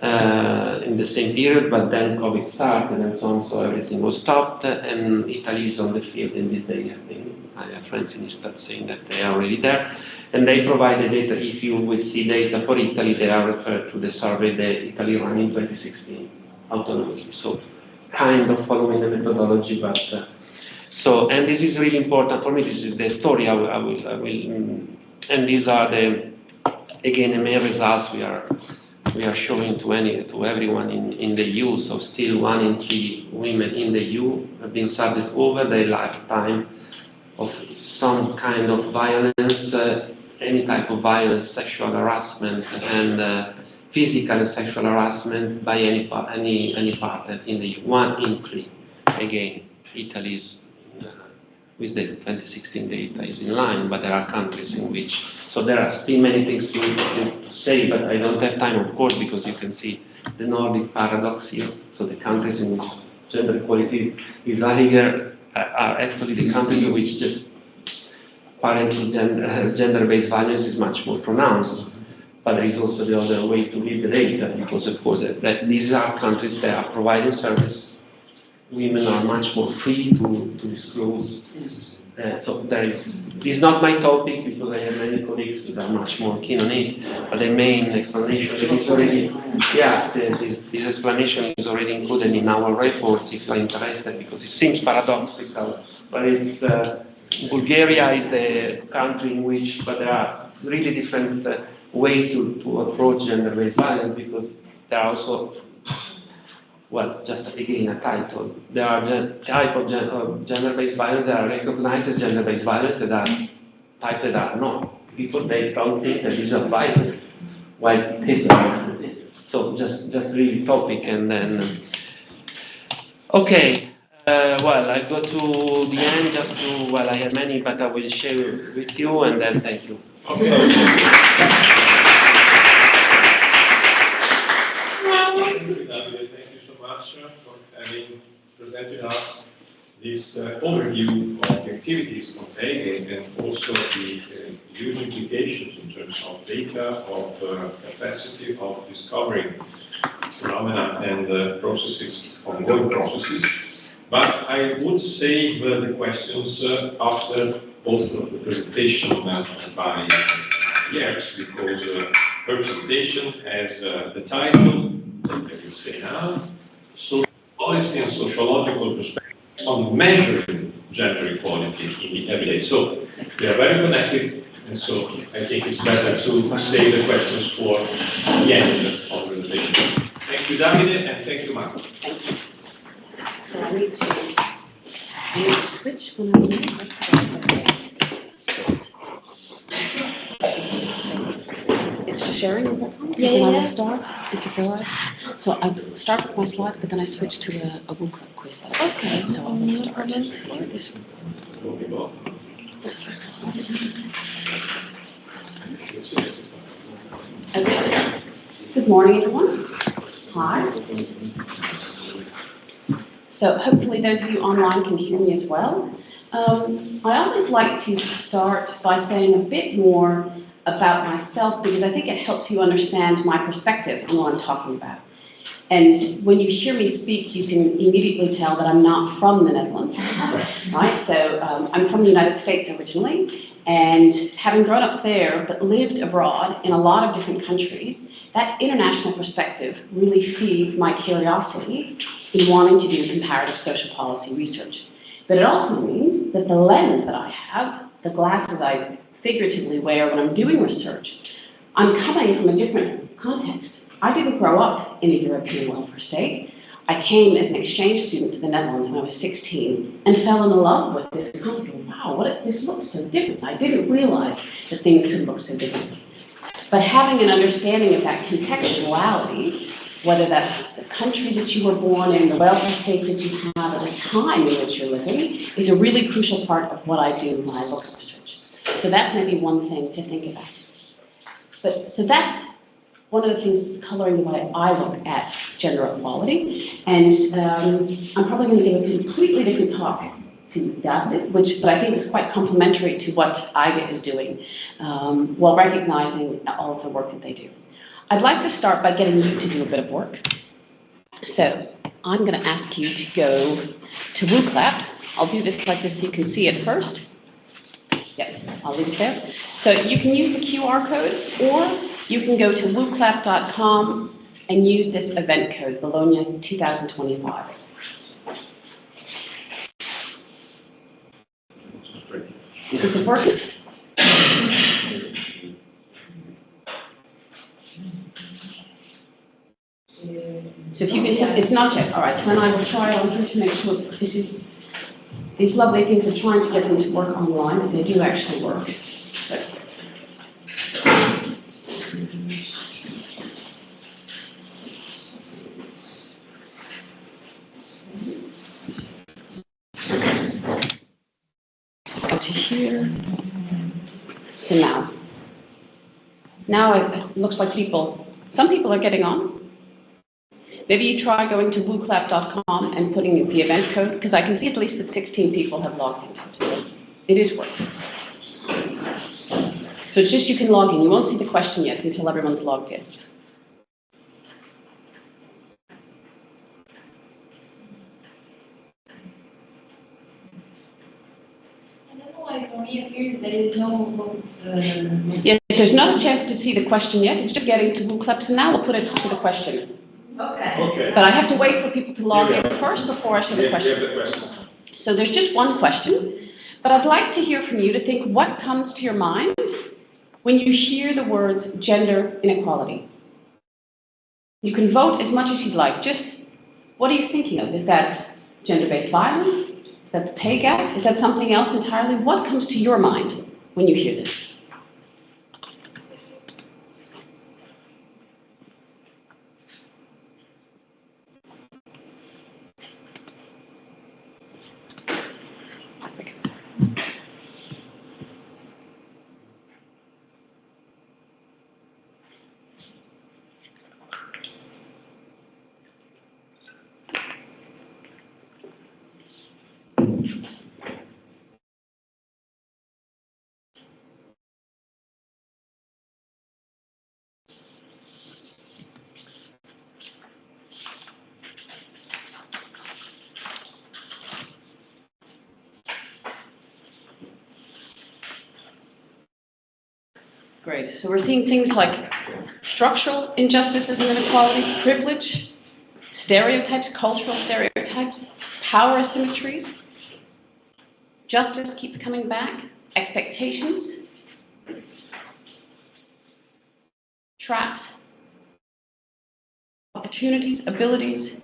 in the same period, but then COVID started and so on, so everything was stopped, and Italy is on the field in this day. I think I have friends in Istat saying that they are already there, and they provide the data. If you will see data for Italy, they are referred to the survey that Italy ran in 2016 autonomously, so kind of following the methodology, but and this is really important for me. This is the story I will and these are the main results we are showing to everyone in the EU. So still 1 in 3 women in the EU have been subject over their lifetime of some kind of violence, any type of violence, sexual harassment, and physical and sexual harassment by any partner in the EU. 1 in 3. Again, Italy is with the 2016 data is in line, but there are countries in which, so there are still many things to say, but I don't have time, of course, because you can see the Nordic paradox here. So the countries in which gender equality is higher are actually the countries in which parental gender-based violence is much more pronounced. But there is also the other way to read the data, because of course that these are countries that are providing service. Women are much more free to disclose. So this is not my topic, because I have many colleagues that are much more keen on it. But the main explanation is already, this explanation is already included in our reports if you're interested, because it seems paradoxical, but it's Bulgaria is the country in which, but there are really different ways to approach gender-based violence, because there are also, well, just again a title. There are type of gender-based violence that are recognized as gender-based violence, that are type that are not. People, they don't think that these are violence, while it is violence. So just really topic, and then okay. Well, I go to the end just to, well, I have many, but I will share with you, and then thank you. Okay. Thank you so much for having presented us this overview of the activities of EIGE, and also the huge implications in terms of data, of capacity of discovering phenomena and processes, ongoing processes. But I would save the questions after also the presentation by Yerkes, because her presentation has the title, that I will say now, Social Policy and Sociological Perspectives on Measuring Gender Equality in the Everyday. So they are very connected, and so I think it's better to save the questions for the end of the presentation. Thank you, Davide, and thank you, Marco. Thank you. So I need to switch when I'm using it. It's just sharing the whole time? Yeah, Then I yeah. will start, if it's all right. So I start with my slides, but then I switch to a Woo Club quiz. Okay. So I will start comments. here, this one. Okay. Good morning, everyone. Hi. So hopefully those of you online can hear me as well. I always like to start by saying a bit more about myself, because I think it helps you understand my perspective on what I'm talking about. And when you hear me speak, you can immediately tell that I'm not from the Netherlands, right? So I'm from the United States originally, and having grown up there but lived abroad in a lot of different countries, that international perspective really feeds my curiosity in wanting to do comparative social policy research. But it also means that the lens that I have, the glasses I figuratively wear when I'm doing research, I'm coming from a different context. I didn't grow up in a European welfare state. I came as an exchange student to the Netherlands when I was 16 and fell in love with this concept of, wow, this looks so different. I didn't realize that things could look so different. But having an understanding of that contextuality, whether that's the country that you were born in, the welfare state that you have, or the time in which you're living, is a really crucial part of what I do when I look at research. So that's maybe one thing to think about. But so that's one of the things that's coloring the way I look at gender equality. And I'm probably going to give a completely different talk to David, but I think is quite complementary to what EIGE is doing, while recognizing all of the work that they do. I'd like to start by getting you to do a bit of work. So I'm going to ask you to go to WooClap. I'll do this like this so you can see it first. Yeah, I'll leave it there. So you can use the QR code, or you can go to wooclap.com and use this event code, Bologna 2025. Is it working? So if you can tell, it's not yet. All right, so then I will try on here to make sure these lovely things are trying to get them to work online, and they do actually work. So. to now. Now it looks like some people are getting on. Maybe you try going to wooclap.com and putting the event code, because I can see at least that 16 people have logged into it. So it is working. So it's just you can log in. You won't see the question yet until everyone's logged in. For me, appears there is no vote. Yes, there's not a chance to see the question yet. It's just getting to WooClap, so now I'll put it to the question. Okay. But I have to wait for people to log in first before I show the question. the question. So there's just one question, but I'd like to hear from you to think what comes to your mind when you hear the words gender inequality. You can vote as much as you'd like. Just what are you thinking of? Is that gender-based violence? Is that the pay gap? Is that something else entirely? What comes to your mind when you hear this? Great. So we're seeing things like structural injustices and inequalities, privilege, stereotypes, cultural stereotypes, power asymmetries. Justice keeps coming back, expectations, traps, opportunities, abilities,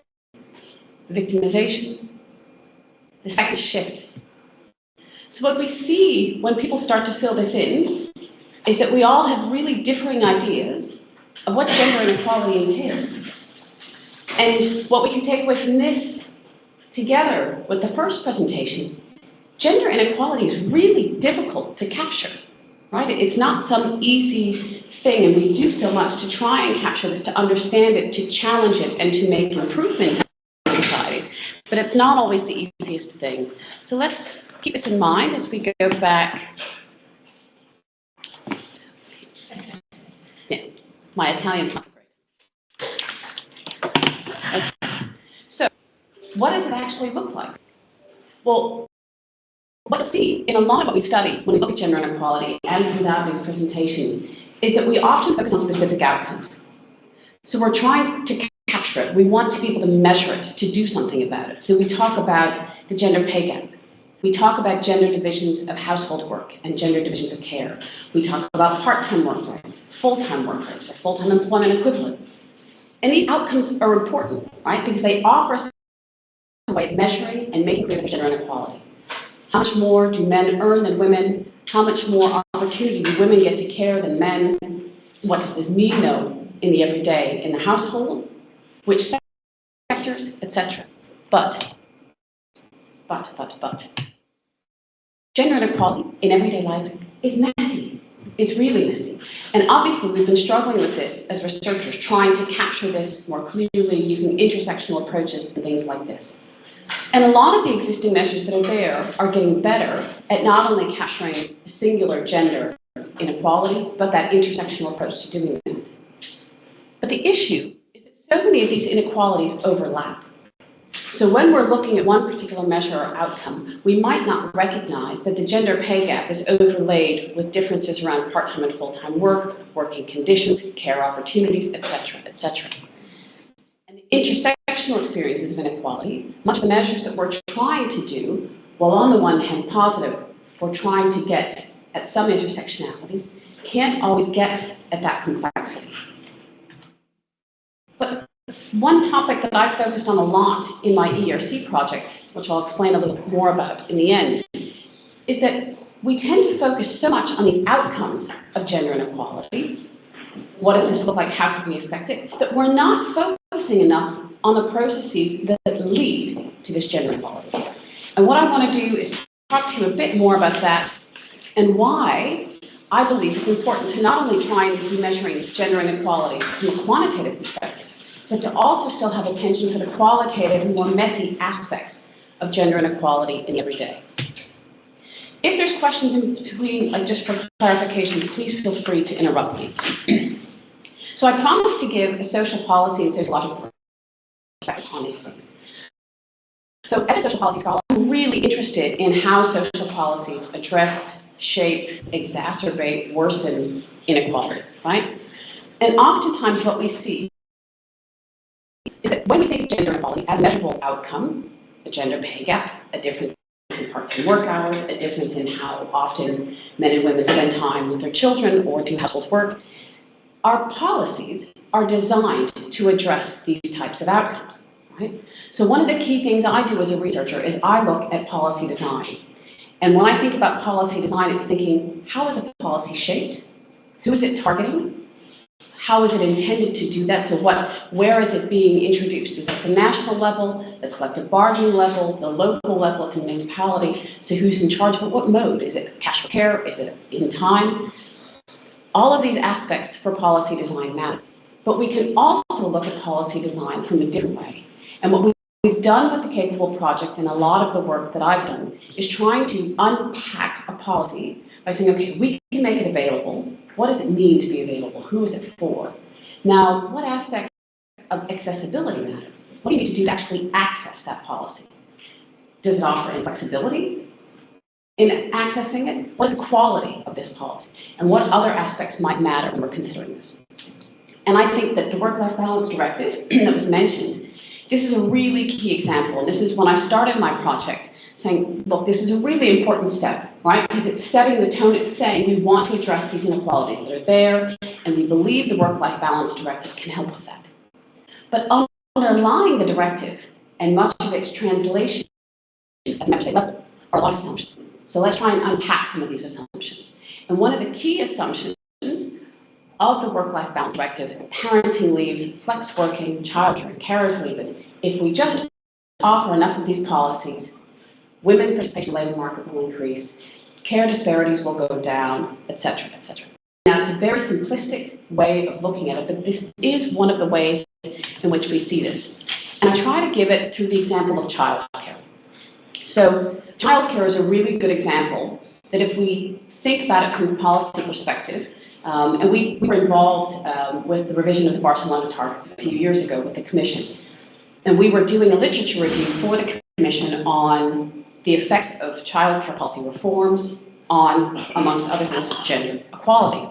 victimization, the second shift. So what we see when people start to fill this in is that we all have really differing ideas of what gender inequality entails. And what we can take away from this, together with the first presentation, gender inequality is really difficult to capture, right? It's not some easy thing, and we do so much to try and capture this, to understand it, to challenge it, and to make improvements in societies. But it's not always the easiest thing. So let's keep this in mind as we go back. Yeah, my Italian's not great. Okay. So, what does it actually look like? Well, what we see in a lot of what we study when we look at gender inequality and from Davide's presentation is that we often focus on specific outcomes. So we're trying to capture it. We want to be able to measure it, to do something about it. So we talk about the gender pay gap. We talk about gender divisions of household work and gender divisions of care. We talk about part-time work rates, full-time work rates, or full-time employment equivalents. And these outcomes are important, right? Because they offer us a way of measuring and making clear gender inequality. How much more do men earn than women? How much more opportunity do women get to care than men? What does this mean, though, in the everyday, in the household? Which sectors, etc. But. Gender inequality in everyday life is messy. It's really messy. And obviously, we've been struggling with this as researchers, trying to capture this more clearly using intersectional approaches and things like this. And a lot of the existing measures that are there are getting better at not only capturing singular gender inequality, but that intersectional approach to doing that. But the issue is that so many of these inequalities overlap. So when we're looking at one particular measure or outcome, we might not recognize that the gender pay gap is overlaid with differences around part-time and full-time work, working conditions, care opportunities, etc., etc. And the intersectional experiences of inequality, much of the measures that we're trying to do, while on the one hand positive for trying to get at some intersectionalities, can't always get at that complexity. But one topic that I've focused on a lot in my ERC project, which I'll explain a little bit more about in the end, is that we tend to focus so much on these outcomes of gender inequality. What does this look like? How can we affect it? That we're not focusing enough on the processes that lead to this gender inequality. And what I want to do is talk to you a bit more about that and why I believe it's important to not only try and be measuring gender inequality from a quantitative perspective, but to also still have attention for the qualitative and more messy aspects of gender inequality in everyday. If there's questions in between, like just for clarification, please feel free to interrupt me. So I promised to give a social policy and sociological perspective on these things. So as a social policy scholar, I'm really interested in how social policies address, shape, exacerbate, worsen inequalities, right? And oftentimes what we see is that when we think of gender inequality as a measurable outcome, a gender pay gap, a difference in part-time work hours, a difference in how often men and women spend time with their children or do household work, our policies are designed to address these types of outcomes, right? So one of the key things I do as a researcher is I look at policy design. And when I think about policy design, it's thinking, how is a policy shaped? Who is it targeting? How is it intended to do that? So where is it being introduced? Is it the national level, the collective bargaining level, the local level of the municipality? So who's in charge, but what mode? Is it cash for care? Is it in time? All of these aspects for policy design matter. But we can also look at policy design from a different way. And what we've done with the Capable Project and a lot of the work that I've done is trying to unpack a policy by saying, okay, we can make it available. What does it mean to be available? Who is it for? Now, what aspects of accessibility matter? What do you need to do to actually access that policy? Does it offer any flexibility in accessing it? What is the quality of this policy? And what other aspects might matter when we're considering this? And I think that the Work-Life Balance Directive that was mentioned, this is a really key example. And this is when I started my project, saying, look, this is a really important step, right? Because it's setting the tone, it's saying we want to address these inequalities that are there, and we believe the Work-Life Balance Directive can help with that. But underlying the directive, and much of its translation at the member state level, are a lot of assumptions. So let's try and unpack some of these assumptions. And one of the key assumptions of the Work-Life Balance Directive, parenting leaves, flex working, childcare, and carers leave is, if we just offer enough of these policies, women's participation in the labor market will increase, care disparities will go down, et cetera, et cetera. Now, it's a very simplistic way of looking at it, but this is one of the ways in which we see this. And I try to give it through the example of childcare. So childcare is a really good example that if we think about it from a policy perspective, and we were involved with the revision of the Barcelona targets a few years ago with the Commission. And we were doing a literature review for the Commission on the effects of childcare policy reforms on, amongst other things, gender equality.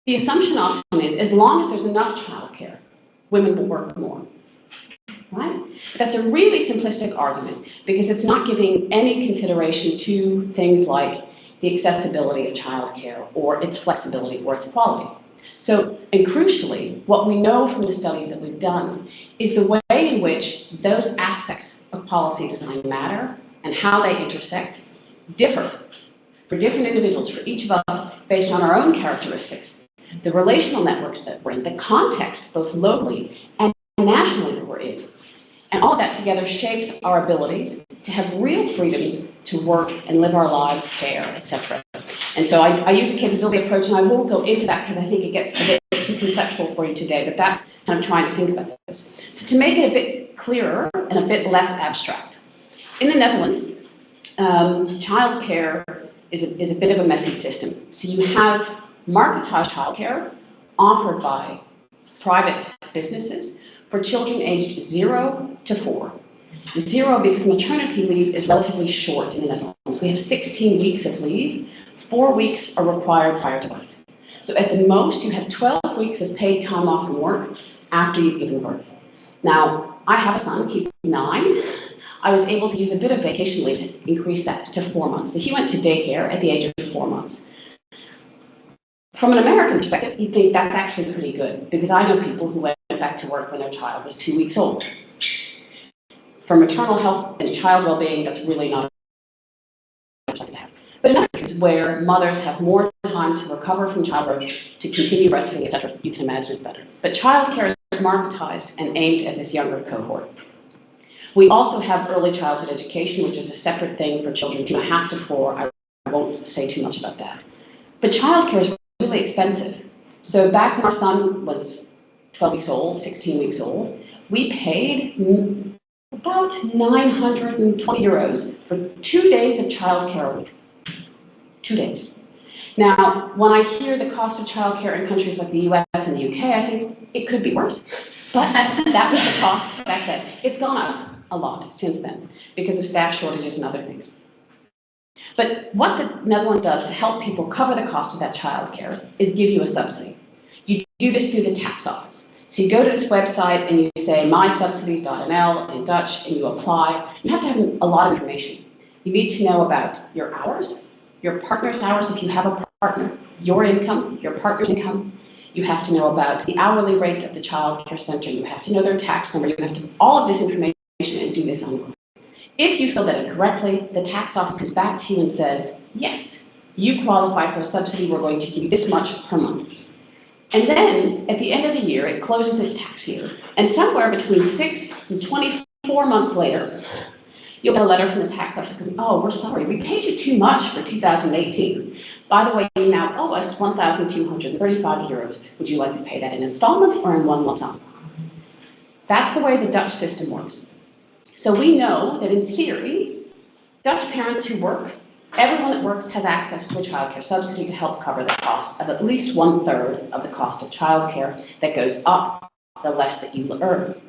The assumption often is, as long as there's enough childcare, women will work more, right? That's a really simplistic argument because it's not giving any consideration to things like the accessibility of childcare or its flexibility or its quality. So, and crucially, what we know from the studies that we've done is the way in which those aspects of policy design matter and how they intersect differ for different individuals, for each of us, based on our own characteristics, the relational networks that we're in, the context, both locally and nationally that we're in. And all of that together shapes our abilities to have real freedoms to work and live our lives, care, etc. And so I use a capability approach, and I won't go into that because I think it gets a bit too conceptual for you today, but that's kind of trying to think about this. So to make it a bit clearer and a bit less abstract, in the Netherlands, childcare is a bit of a messy system. So you have marketized childcare offered by private businesses for children aged 0 to 4. 0 because maternity leave is relatively short in the Netherlands. We have 16 weeks of leave. 4 weeks are required prior to birth. So at the most, you have 12 weeks of paid time off from work after you've given birth. Now, I have a son, he's 9. I was able to use a bit of vacation leave to increase that to 4 months. So he went to daycare at the age of 4 months. From an American perspective, you'd think that's actually pretty good, because I know people who went back to work when their child was 2 weeks old. For maternal health and child well-being, that's really not much to have. But in other countries where mothers have more time to recover from childbirth, to continue breastfeeding, etc., you can imagine it's better. But childcare is marketized and aimed at this younger cohort. We also have early childhood education, which is a separate thing for children 2.5 to 4. I won't say too much about that. But childcare is really expensive. So back when our son was 12 weeks old, 16 weeks old, we paid about 920 euros for 2 days of childcare a week. 2 days. Now, when I hear the cost of childcare in countries like the US and the UK, I think it could be worse. But that was the cost back then. It's gone up a lot since then because of staff shortages and other things. But what the Netherlands does to help people cover the cost of that childcare is give you a subsidy. You do this through the tax office. So you go to this website and you say mysubsidies.nl in Dutch and you apply. You have to have a lot of information. You need to know about your hours, your partner's hours if you have a partner, your income, your partner's income. You have to know about the hourly rate of the child care center. You have to know their tax number. You have to all of this information and do this online. If you fill that in correctly, the tax office comes back to you and says, yes, you qualify for a subsidy. We're going to give you this much per month. And then at the end of the year, it closes its tax year. And somewhere between 6 and 24 months later, you'll get a letter from the tax office going, oh, we're sorry, we paid you too much for 2018. By the way, you now owe us 1,235 euros. Would you like to pay that in installments or in one lump sum? That's the way the Dutch system works. So we know that in theory, Dutch parents who work, everyone that works has access to a childcare subsidy to help cover the cost of at least 1/3 of the cost of childcare that goes up the less that you earn.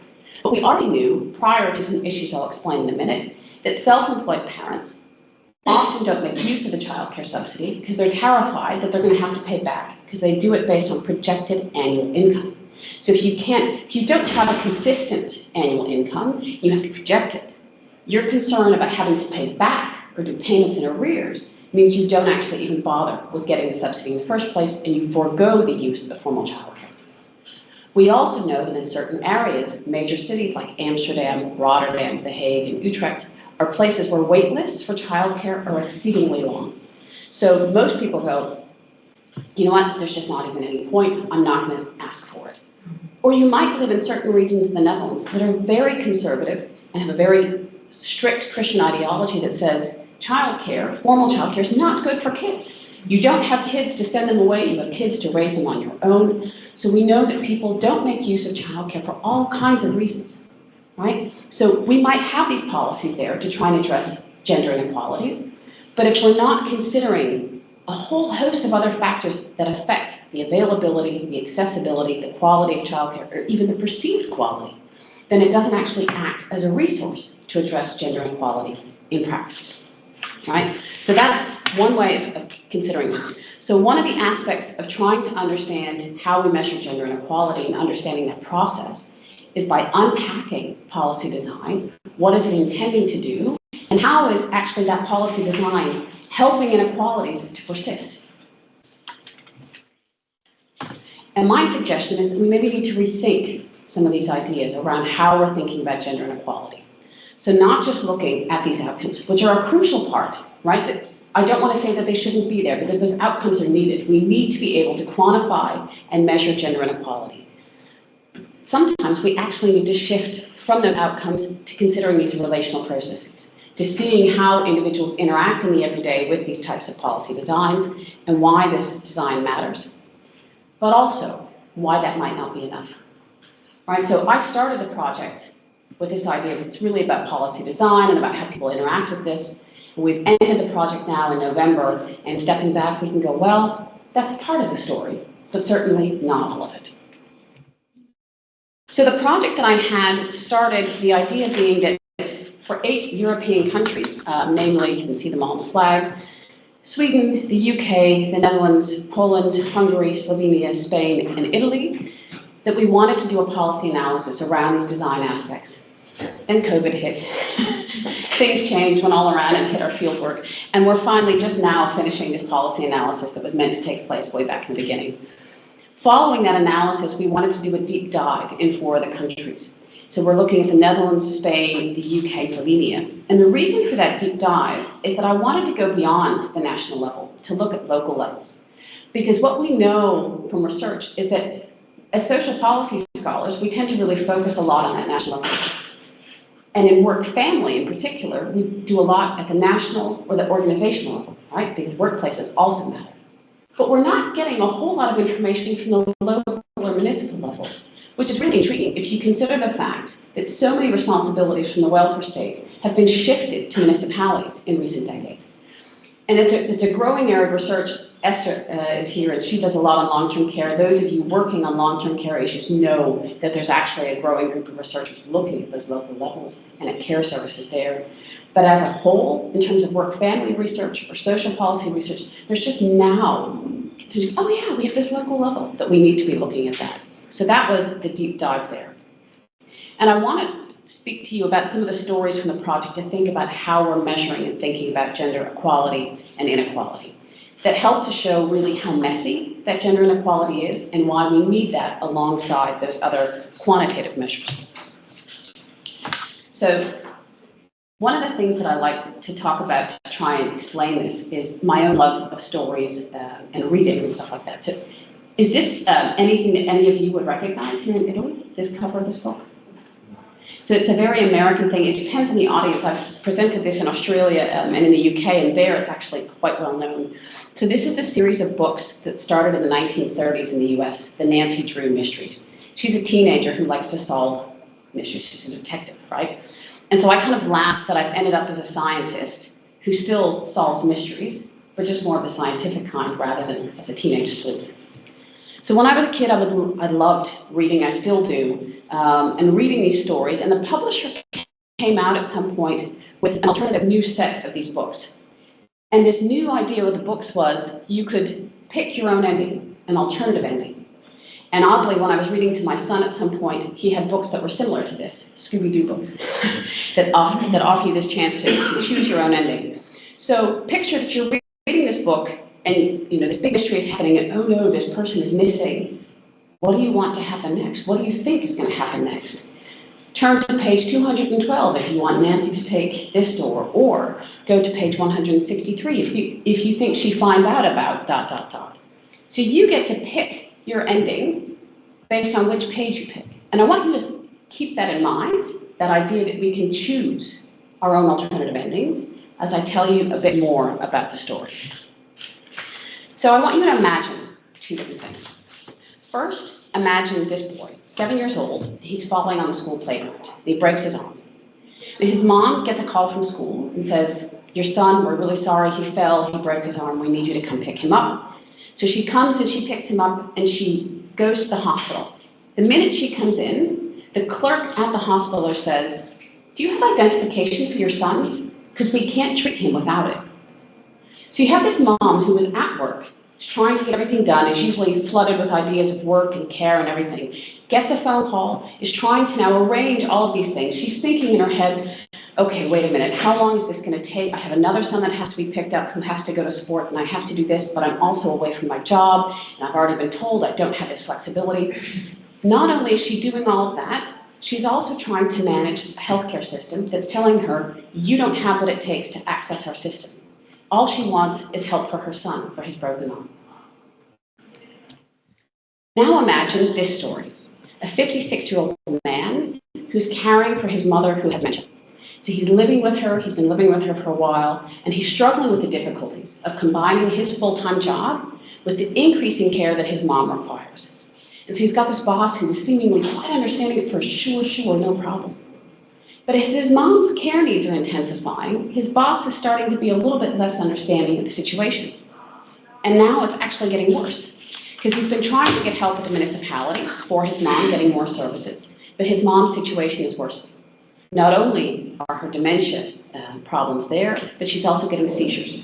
But we already knew, prior to some issues I'll explain in a minute, that self-employed parents often don't make use of the childcare subsidy because they're terrified that they're going to have to pay back because they do it based on projected annual income. So if you don't have a consistent annual income, you have to project it. Your concern about having to pay back or do payments in arrears means you don't actually even bother with getting the subsidy in the first place and you forego the use of formal childcare. We also know that in certain areas, major cities like Amsterdam, Rotterdam, The Hague, and Utrecht are places where wait lists for childcare are exceedingly long. So most people go, you know what, there's just not even any point, I'm not going to ask for it. Or you might live in certain regions in the Netherlands that are very conservative and have a very strict Christian ideology that says childcare, formal childcare, is not good for kids. You don't have kids to send them away, you have kids to raise them on your own. So we know that people don't make use of childcare for all kinds of reasons, right? So we might have these policies there to try and address gender inequalities, but if we're not considering a whole host of other factors that affect the availability, the accessibility, the quality of childcare, or even the perceived quality, then it doesn't actually act as a resource to address gender inequality in practice, right? So that's one way of considering this. So one of the aspects of trying to understand how we measure gender inequality and understanding that process is by unpacking policy design. What is it intending to do? And how is actually that policy design helping inequalities to persist? And my suggestion is that we maybe need to rethink some of these ideas around how we're thinking about gender inequality. So not just looking at these outcomes, which are a crucial part, right? I don't want to say that they shouldn't be there because those outcomes are needed. We need to be able to quantify and measure gender inequality. Sometimes we actually need to shift from those outcomes to considering these relational processes, to seeing how individuals interact in the everyday with these types of policy designs and why this design matters, but also why that might not be enough. All right, so I started the project with this idea that it's really about policy design and about how people interact with this. And we've ended the project now in November, and stepping back, we can go, well, that's part of the story, but certainly not all of it. So the project that I had started, the idea being that for 8 European countries, namely, you can see them all on the flags, Sweden, the UK, the Netherlands, Poland, Hungary, Slovenia, Spain, and Italy, that we wanted to do a policy analysis around these design aspects. Then COVID hit. Things changed, went all around and hit our fieldwork. And we're finally just now finishing this policy analysis that was meant to take place way back in the beginning. Following that analysis, we wanted to do a deep dive in 4 of the countries. So we're looking at the Netherlands, Spain, the UK, Slovenia. And the reason for that deep dive is that I wanted to go beyond the national level to look at local levels. Because what we know from research is that as social policy scholars, we tend to really focus a lot on that national level. And in work family in particular, we do a lot at the national or the organizational level, right? Because workplaces also matter. but we're not getting a whole lot of information from the local or municipal level, which is really intriguing if you consider the fact that so many responsibilities from the welfare state have been shifted to municipalities in recent decades. And it's a growing area of research. Esther is here, and she does a lot on long-term care. Those of you working on long-term care issues know that there's actually a growing group of researchers looking at those local levels and at care services there. But as a whole, in terms of work-family research or social policy research, there's just now, oh yeah, we have this local level that we need to be looking at that. So that was the deep dive there. And I want to speak to you about some of the stories from the project to think about how we're measuring and thinking about gender equality and inequality that help to show really how messy that gender inequality is and why we need that alongside those other quantitative measures. So one of the things that I like to talk about to try and explain this is my own love of stories and reading and stuff like that. So is this anything that any of you would recognize here in Italy, this cover of this book? So it's a very American thing. It depends on the audience. I've presented this in Australia and in the UK, and there it's actually quite well known. So this is a series of books that started in the 1930s in the US, the Nancy Drew mysteries. She's a teenager who likes to solve mysteries. She's a detective, right? And so I kind of laugh that I've ended up as a scientist who still solves mysteries, but just more of the scientific kind rather than as a teenage sleuth. So when I was a kid, I loved reading, I still do, and reading these stories. And the publisher came out at some point with an alternative new set of these books. And this new idea with the books was you could pick your own ending, an alternative ending. And oddly, when I was reading to my son at some point, he had books that were similar to this, Scooby-Doo books, that offer you this chance to choose your own ending. So picture that you're reading this book, and this big mystery is happening, and oh no, this person is missing. What do you want to happen next? What do you think is going to happen next? Turn to page 212 if you want Nancy to take this door, or go to page 163 if you think she finds out about ... So you get to pick your ending based on which page you pick. And I want you to keep that in mind, that idea that we can choose our own alternative endings, as I tell you a bit more about the story. So I want you to imagine two different things. First, imagine this boy, 7 years old. He's falling on the school playground. He breaks his arm. And his mom gets a call from school and says, "Your son, we're really sorry, he fell, he broke his arm, we need you to come pick him up." So she comes and she picks him up and she goes to the hospital. The minute she comes in, the clerk at the hospital says, "Do you have identification for your son? Because we can't treat him without it." So you have this mom who is at work, is trying to get everything done, is usually flooded with ideas of work and care and everything, gets a phone call, is trying to now arrange all of these things. She's thinking in her head, okay, wait a minute, how long is this going to take? I have another son that has to be picked up who has to go to sports, and I have to do this, but I'm also away from my job, and I've already been told I don't have this flexibility. Not only is she doing all of that, she's also trying to manage a healthcare system that's telling her, you don't have what it takes to access our system. All she wants is help for her son, for his broken arm. Now imagine this story. A 56-year-old man who's caring for his mother who has dementia. So he's living with her, he's been living with her for a while, and he's struggling with the difficulties of combining his full-time job with the increasing care that his mom requires. And so he's got this boss who is seemingly quite understanding at first, sure, no problem. But as his mom's care needs are intensifying, his boss is starting to be a little bit less understanding of the situation. And now it's actually getting worse, because he's been trying to get help at the municipality for his mom getting more services, but his mom's situation is worse. Not only are her dementia problems there, but she's also getting seizures.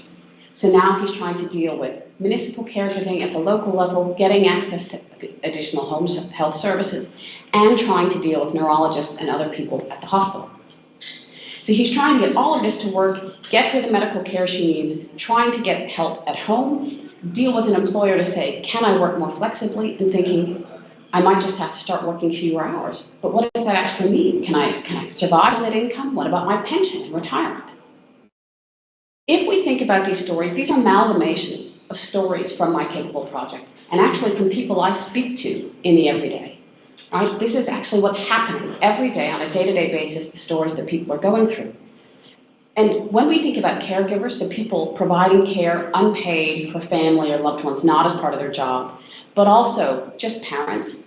So now he's trying to deal with municipal caregiving at the local level, getting access to additional home health services, and trying to deal with neurologists and other people at the hospital. So he's trying to get all of this to work, get her the medical care she needs, trying to get help at home, deal with an employer to say, can I work more flexibly, and thinking, I might just have to start working fewer hours. But what does that actually mean? Can I survive on that income? What about my pension and retirement? If we think about these stories, these are amalgamations of stories from my Capable project, and actually from people I speak to in the everyday. Right? This is actually what's happening every day on a day-to-day basis, the stories that people are going through. And when we think about caregivers, so people providing care unpaid for family or loved ones, not as part of their job, but also just parents,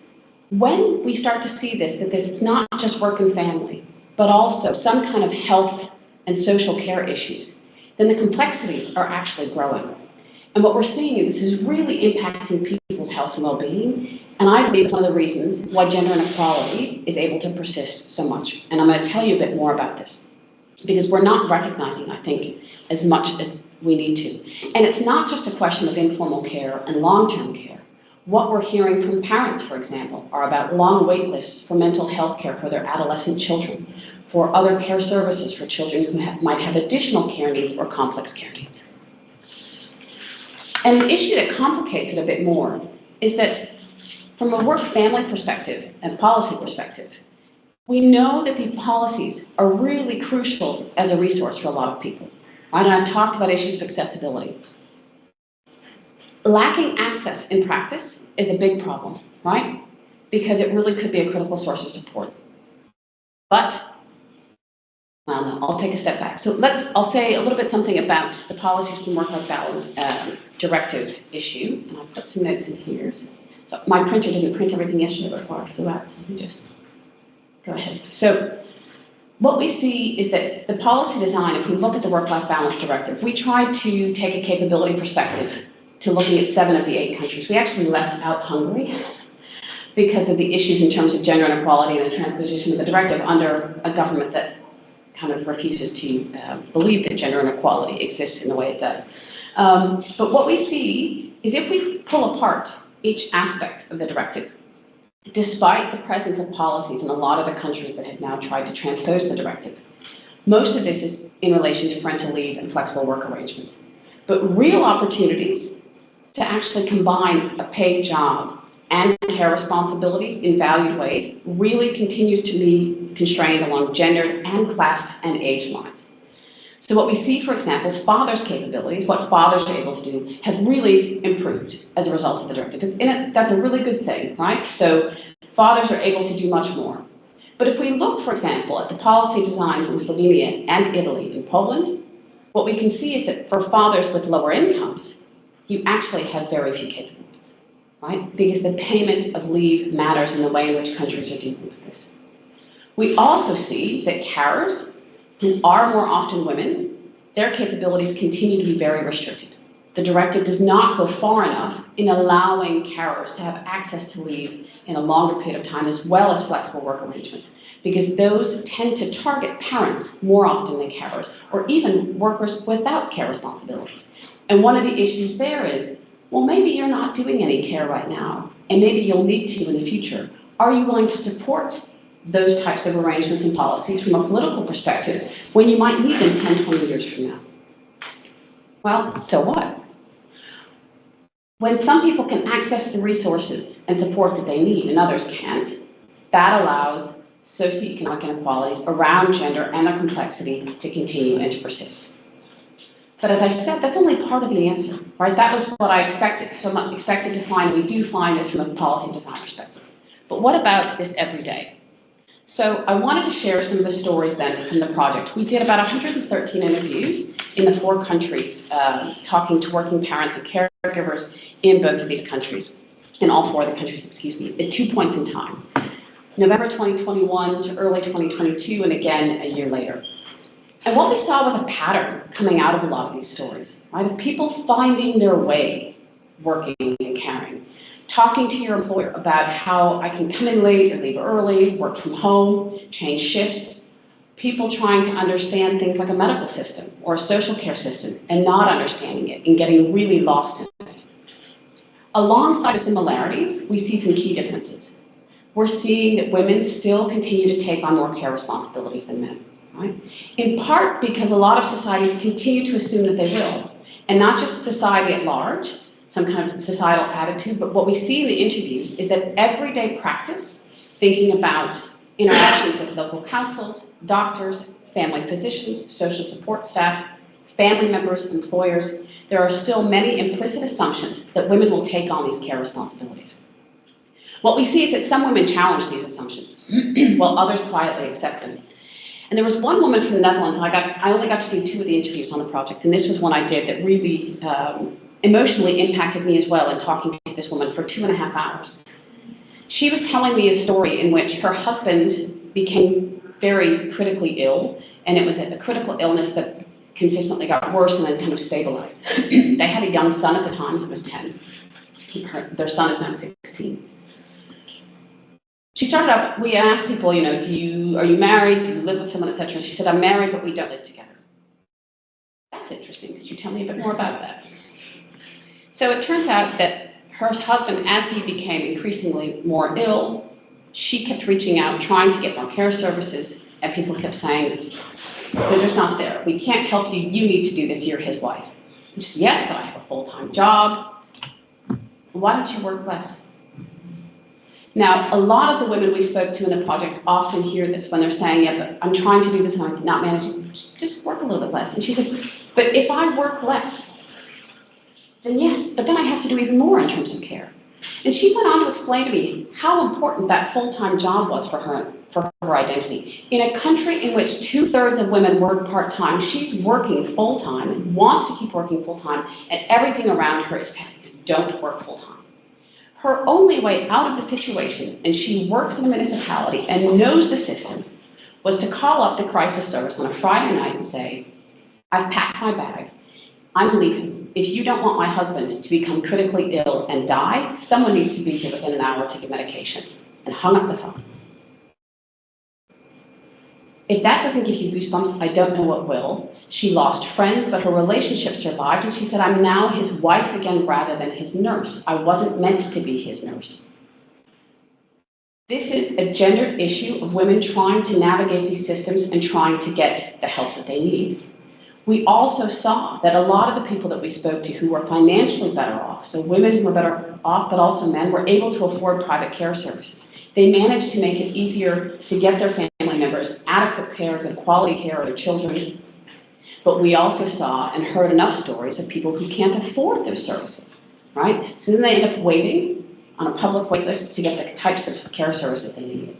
when we start to see this, that this is not just work and family, but also some kind of health and social care issues, then the complexities are actually growing. And what we're seeing is this is really impacting people's health and well-being. And I believe it's one of the reasons why gender inequality is able to persist so much. And I'm going to tell you a bit more about this, because we're not recognizing, I think, as much as we need to. And it's not just a question of informal care and long-term care. What we're hearing from parents, for example, are about long wait lists for mental health care for their adolescent children, for other care services for children who might have additional care needs or complex care needs. And an issue that complicates it a bit more is that from a work-family perspective and policy perspective, we know that the policies are really crucial as a resource for a lot of people. Right? And I've talked about issues of accessibility. Lacking access in practice is a big problem, right? Because it really could be a critical source of support. But, well, no, I'll take a step back. So I'll say a little bit something about the policies from work-life balance directive issue. And I'll put some notes in here. So my printer didn't print everything yesterday before I flew out, so let me just go ahead. So what we see is that the policy design, if we look at the work-life balance directive, we tried to take a capability perspective to looking at 7 of the 8 countries. We actually left out Hungary because of the issues in terms of gender inequality and the transposition of the directive under a government that kind of refuses to believe that gender inequality exists in the way it does. But what we see is if we pull apart each aspect of the directive, despite the presence of policies in a lot of the countries that have now tried to transpose the directive, most of this is in relation to parental leave and flexible work arrangements. But real opportunities to actually combine a paid job and care responsibilities in valued ways really continues to be constrained along gendered and class and age lines. So what we see, for example, is fathers' capabilities, what fathers are able to do, have really improved as a result of the directive. That's a really good thing, right? So fathers are able to do much more. But if we look, for example, at the policy designs in Slovenia and Italy and Poland, what we can see is that for fathers with lower incomes, you actually have very few capabilities, right? Because the payment of leave matters in the way in which countries are dealing with this. We also see that carers, who are more often women, their capabilities continue to be very restricted. The directive does not go far enough in allowing carers to have access to leave in a longer period of time, as well as flexible work arrangements, because those tend to target parents more often than carers, or even workers without care responsibilities. And one of the issues there is, well, maybe you're not doing any care right now, and maybe you'll need to in the future. Are you willing to support those types of arrangements and policies from a political perspective when you might need them 10, 20 years from now? Well, so what? When some people can access the resources and support that they need and others can't, that allows socioeconomic inequalities around gender and their complexity to continue and to persist. But as I said, that's only part of the answer, right? That was what I expected. So I expected to find, we do find this from a policy design perspective. But what about this every day? So I wanted to share some of the stories then from the project. We did about 113 interviews in the 4 countries, talking to working parents and caregivers in both of these countries, in all 4 of the countries, excuse me, at 2 points in time. November 2021 to early 2022, and again a year later. And what we saw was a pattern coming out of a lot of these stories, right? Of people finding their way working and caring. Talking to your employer about how I can come in late or leave early, work from home, change shifts. People trying to understand things like a medical system or a social care system and not understanding it and getting really lost in it. Alongside the similarities, we see some key differences. We're seeing that women still continue to take on more care responsibilities than men, right? In part because a lot of societies continue to assume that they will, and not just society at large, some kind of societal attitude, but what we see in the interviews is that everyday practice, thinking about interactions with local councils, doctors, family physicians, social support staff, family members, employers, there are still many implicit assumptions that women will take on these care responsibilities. What we see is that some women challenge these assumptions, while others quietly accept them. And there was one woman from the Netherlands, I only got to do 2 of the interviews on the project, and this was one I did that really emotionally impacted me as well in talking to this woman for 2.5 hours. She was telling me a story in which her husband became very critically ill, and it was a critical illness that consistently got worse and then kind of stabilized. They had a young son at the time, he was 10. Their son is now 16. She started out, we asked people, you know, are you married? Do you live with someone, etc. She said, I'm married, but we don't live together. That's interesting. Could you tell me a bit more about that? So it turns out that her husband, as he became increasingly more ill, she kept reaching out, trying to get more care services, and people kept saying, they're just not there. We can't help you. You need to do this. You're his wife. She said, yes, but I have a full-time job. Why don't you work less? Now, a lot of the women we spoke to in the project often hear this when they're saying, yeah, but I'm trying to do this and I'm not managing. Just work a little bit less. And she said, but if I work less, then yes, but then I have to do even more in terms of care. And she went on to explain to me how important that full-time job was for her identity. In a country in which 2/3 of women work part-time, she's working full-time and wants to keep working full-time, and everything around her is telling her, don't work full-time. Her only way out of the situation, and she works in a municipality and knows the system, was to call up the crisis service on a Friday night and say, I've packed my bag, I'm leaving. If you don't want my husband to become critically ill and die, someone needs to be here within an hour to get medication, and hung up the phone. If that doesn't give you goosebumps, I don't know what will. She lost friends, but her relationship survived, and she said, I'm now his wife again rather than his nurse. I wasn't meant to be his nurse. This is a gendered issue of women trying to navigate these systems and trying to get the help that they need. We also saw that a lot of the people that we spoke to who were financially better off, so women who were better off, but also men, were able to afford private care services. They managed to make it easier to get their family members adequate care, good quality care of their children. But we also saw and heard enough stories of people who can't afford those services, right? So then they end up waiting on a public wait list to get the types of care services they need.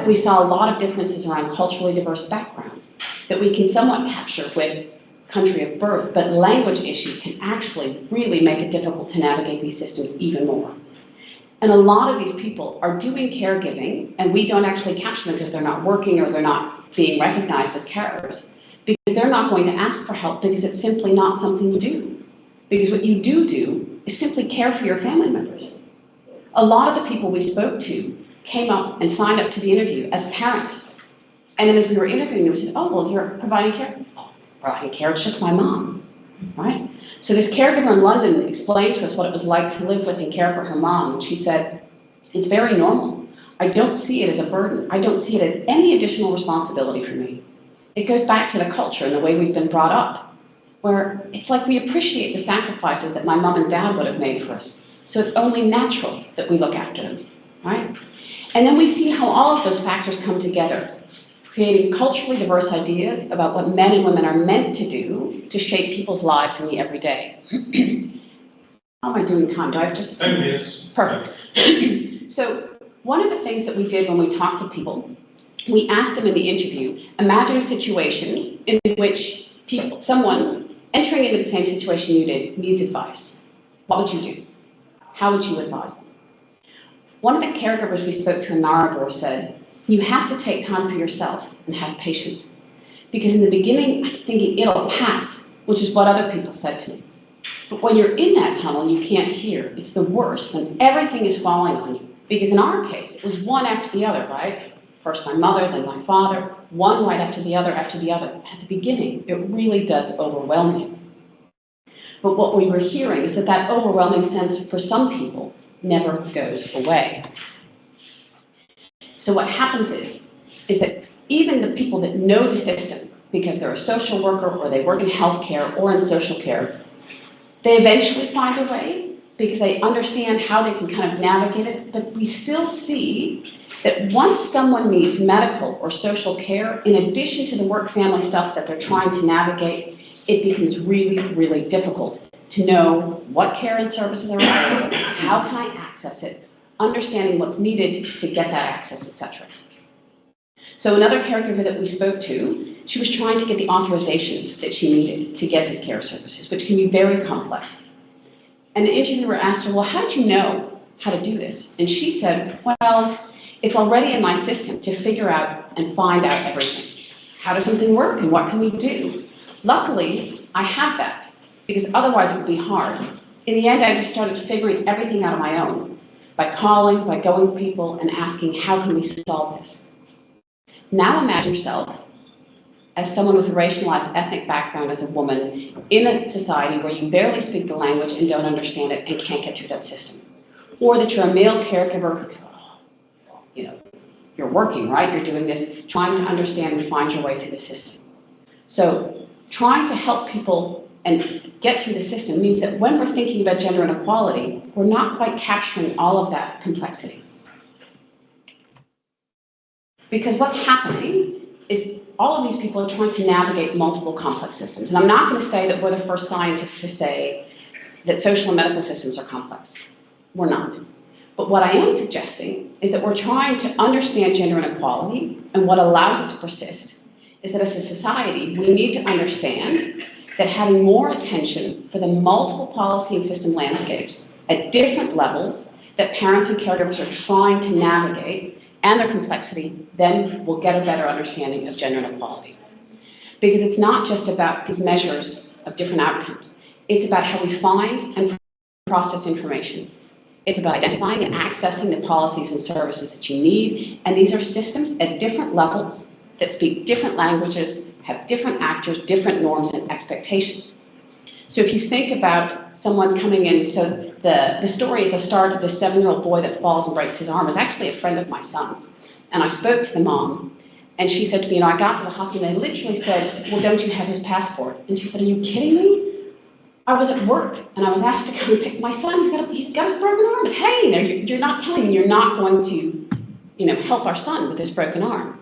We saw a lot of differences around culturally diverse backgrounds that we can somewhat capture with country of birth, but language issues can actually really make it difficult to navigate these systems even more. And a lot of these people are doing caregiving, and we don't actually capture them because they're not working or they're not being recognized as carers, because they're not going to ask for help because it's simply not something you do. Because what you do is simply care for your family members. A lot of the people we spoke to came up and signed up to the interview as a parent. And then as we were interviewing them, we said, oh, well, you're providing care. Oh, providing care, it's just my mom, right? So this caregiver in London explained to us what it was like to live with and care for her mom. And she said, it's very normal. I don't see it as a burden. I don't see it as any additional responsibility for me. It goes back to the culture and the way we've been brought up, where it's like we appreciate the sacrifices that my mom and dad would have made for us. So it's only natural that we look after them, right? And then we see how all of those factors come together, creating culturally diverse ideas about what men and women are meant to do to shape people's lives in the everyday. How am I doing time? Do I have just 10 minutes. Perfect. So one of the things that we did when we talked to people, we asked them in the interview, imagine a situation in which someone entering into the same situation you did needs advice. What would you do? How would you advise them? One of the caregivers we spoke to in Maribor said, you have to take time for yourself and have patience. Because in the beginning, I'm thinking it'll pass, which is what other people said to me. But when you're in that tunnel, you can't hear. It's the worst when everything is falling on you. Because in our case, it was one after the other, right? First my mother, then my father, one right after the other after the other. At the beginning, it really does overwhelm you. But what we were hearing is that that overwhelming sense for some people never goes away. So what happens is that even the people that know the system, because they're a social worker or they work in healthcare or in social care, they eventually find a way because they understand how they can kind of navigate it. But we still see that once someone needs medical or social care, in addition to the work-family stuff that they're trying to navigate, it becomes really, really difficult to know what care and services are available, how can I access it, understanding what's needed to get that access, etc. So another caregiver that we spoke to, she was trying to get the authorization that she needed to get these care services, which can be very complex. And the interviewer asked her, well, how did you know how to do this? And she said, well, it's already in my system to figure out and find out everything. How does something work and what can we do? Luckily, I have that, because otherwise it would be hard. In the end, I just started figuring everything out on my own, by calling, by going to people and asking, how can we solve this? Now imagine yourself as someone with a racialized ethnic background as a woman in a society where you barely speak the language and don't understand it and can't get through that system. Or that you're a male caregiver, you know, you're working, right? You're doing this, trying to understand and find your way through the system. So trying to help people and get through the system means that when we're thinking about gender inequality, we're not quite capturing all of that complexity. Because what's happening is all of these people are trying to navigate multiple complex systems. And I'm not going to say that we're the first scientists to say that social and medical systems are complex. We're not. But what I am suggesting is that we're trying to understand gender inequality, and what allows it to persist is that as a society, we need to understand that having more attention for the multiple policy and system landscapes at different levels that parents and caregivers are trying to navigate and their complexity, then we'll get a better understanding of gender inequality. Because it's not just about these measures of different outcomes. It's about how we find and process information. It's about identifying and accessing the policies and services that you need. And these are systems at different levels that speak different languages, have different actors, different norms and expectations. So if you think about someone coming in, so the story at the start of the 7-year-old boy that falls and breaks his arm is actually a friend of my son's. And I spoke to the mom, and she said to me, you know, I got to the hospital and they literally said, well, don't you have his passport? And she said, are you kidding me? I was at work and I was asked to come and pick my son. He's got his broken arm. And hey, no, you're not telling me you're not going to, you know, help our son with his broken arm.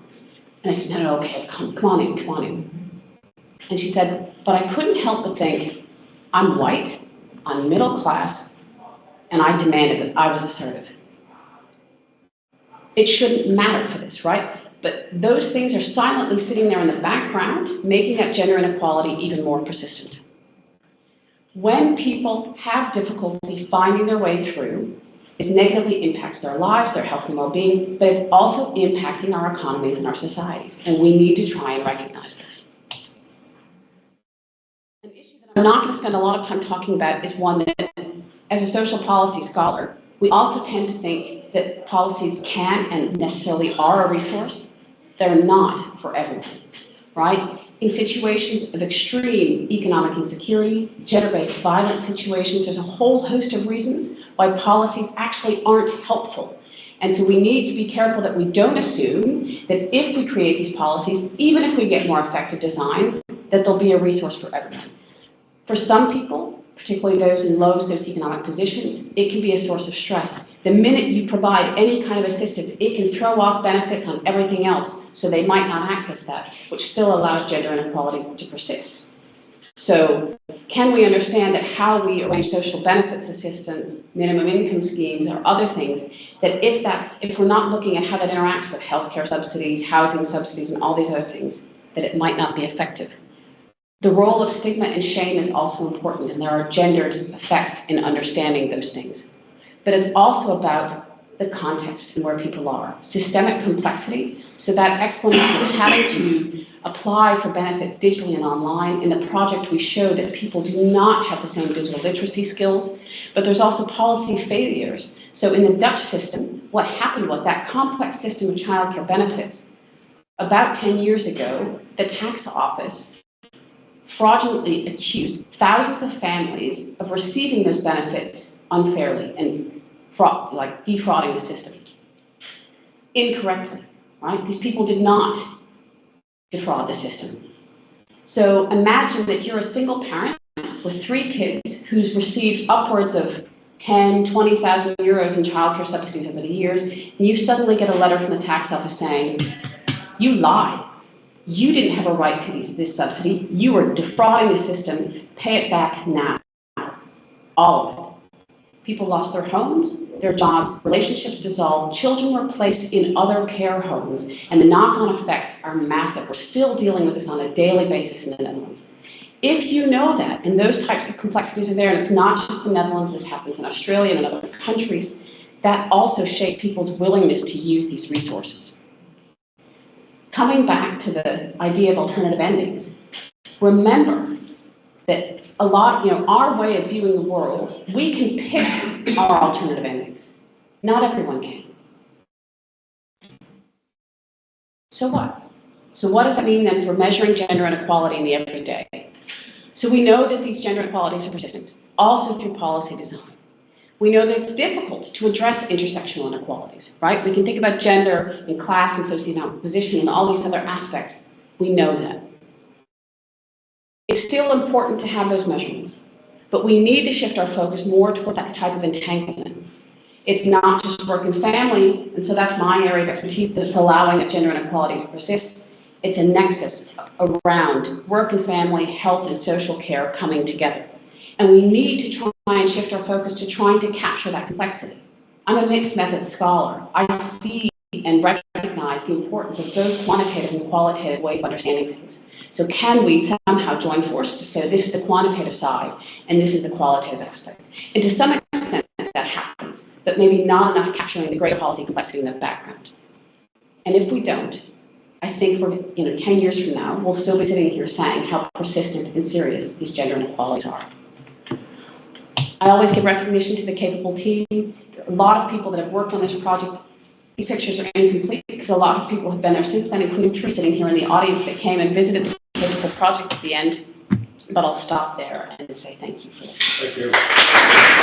And I said, no, okay, come on in. And she said, but I couldn't help but think, I'm white, I'm middle class, and I demanded that I was assertive. It shouldn't matter for this, right? But those things are silently sitting there in the background, making that gender inequality even more persistent. When people have difficulty finding their way through, it negatively impacts their lives, their health and well-being, but it's also impacting our economies and our societies, and we need to try and recognize this. An issue that I'm not going to spend a lot of time talking about is one that, as a social policy scholar, we also tend to think that policies can and necessarily are a resource. They're not for everyone, right? In situations of extreme economic insecurity, gender-based violence situations, there's a whole host of reasons why policies actually aren't helpful. And so we need to be careful that we don't assume that if we create these policies, even if we get more effective designs, that they'll be a resource for everyone. For some people, particularly those in low socioeconomic positions, it can be a source of stress. The minute you provide any kind of assistance, it can throw off benefits on everything else, so they might not access that, which still allows gender inequality to persist. So can we understand that how we arrange social benefits assistance, minimum income schemes, or other things, that if we're not looking at how that interacts with healthcare subsidies, housing subsidies, and all these other things, that it might not be effective? The role of stigma and shame is also important, and there are gendered effects in understanding those things. But it's also about the context and where people are. Systemic complexity, so that explanation of having to apply for benefits digitally and online. In the project, we show that people do not have the same digital literacy skills, but there's also policy failures. So in the Dutch system, what happened was that complex system of childcare benefits, about 10 years ago, the tax office fraudulently accused thousands of families of receiving those benefits unfairly and defrauding the system incorrectly, right? These people did not defraud the system. So imagine that you're a single parent with 3 kids who's received upwards of 10, 20,000 euros in childcare subsidies over the years, and you suddenly get a letter from the tax office saying, you lied. You didn't have a right to this subsidy. You were defrauding the system. Pay it back now. All of it. People lost their homes, their jobs, relationships dissolved, children were placed in other care homes, and the knock-on effects are massive. We're still dealing with this on a daily basis in the Netherlands. If you know that, and those types of complexities are there, and it's not just the Netherlands, this happens in Australia and in other countries, that also shapes people's willingness to use these resources. Coming back to the idea of alternative endings, remember that a lot, our way of viewing the world, we can pick our alternative endings. Not everyone can. So what? So what does that mean then for measuring gender inequality in the everyday? So we know that these gender inequalities are persistent, also through policy design. We know that it's difficult to address intersectional inequalities, right? We can think about gender and class and socioeconomic position and all these other aspects. We know that. It's still important to have those measurements, but we need to shift our focus more toward that type of entanglement. It's not just work and family, and so that's my area of expertise, that's allowing that gender inequality to persist. It's a nexus around work and family, health and social care coming together. And we need to try and shift our focus to trying to capture that complexity. I'm a mixed method scholar. I see and recognize the importance of those quantitative and qualitative ways of understanding things. So can we somehow join forces to say this is the quantitative side and this is the qualitative aspect? And to some extent that happens, but maybe not enough capturing the greater policy complexity in the background. And if we don't, I think we're, 10 years from now, we'll still be sitting here saying how persistent and serious these gender inequalities are. I always give recognition to the capable team. A lot of people that have worked on this project. These pictures are incomplete because a lot of people have been there since then, including three sitting here in the audience that came and visited the capable project at the end. But I'll stop there and say thank you for this. Thank you.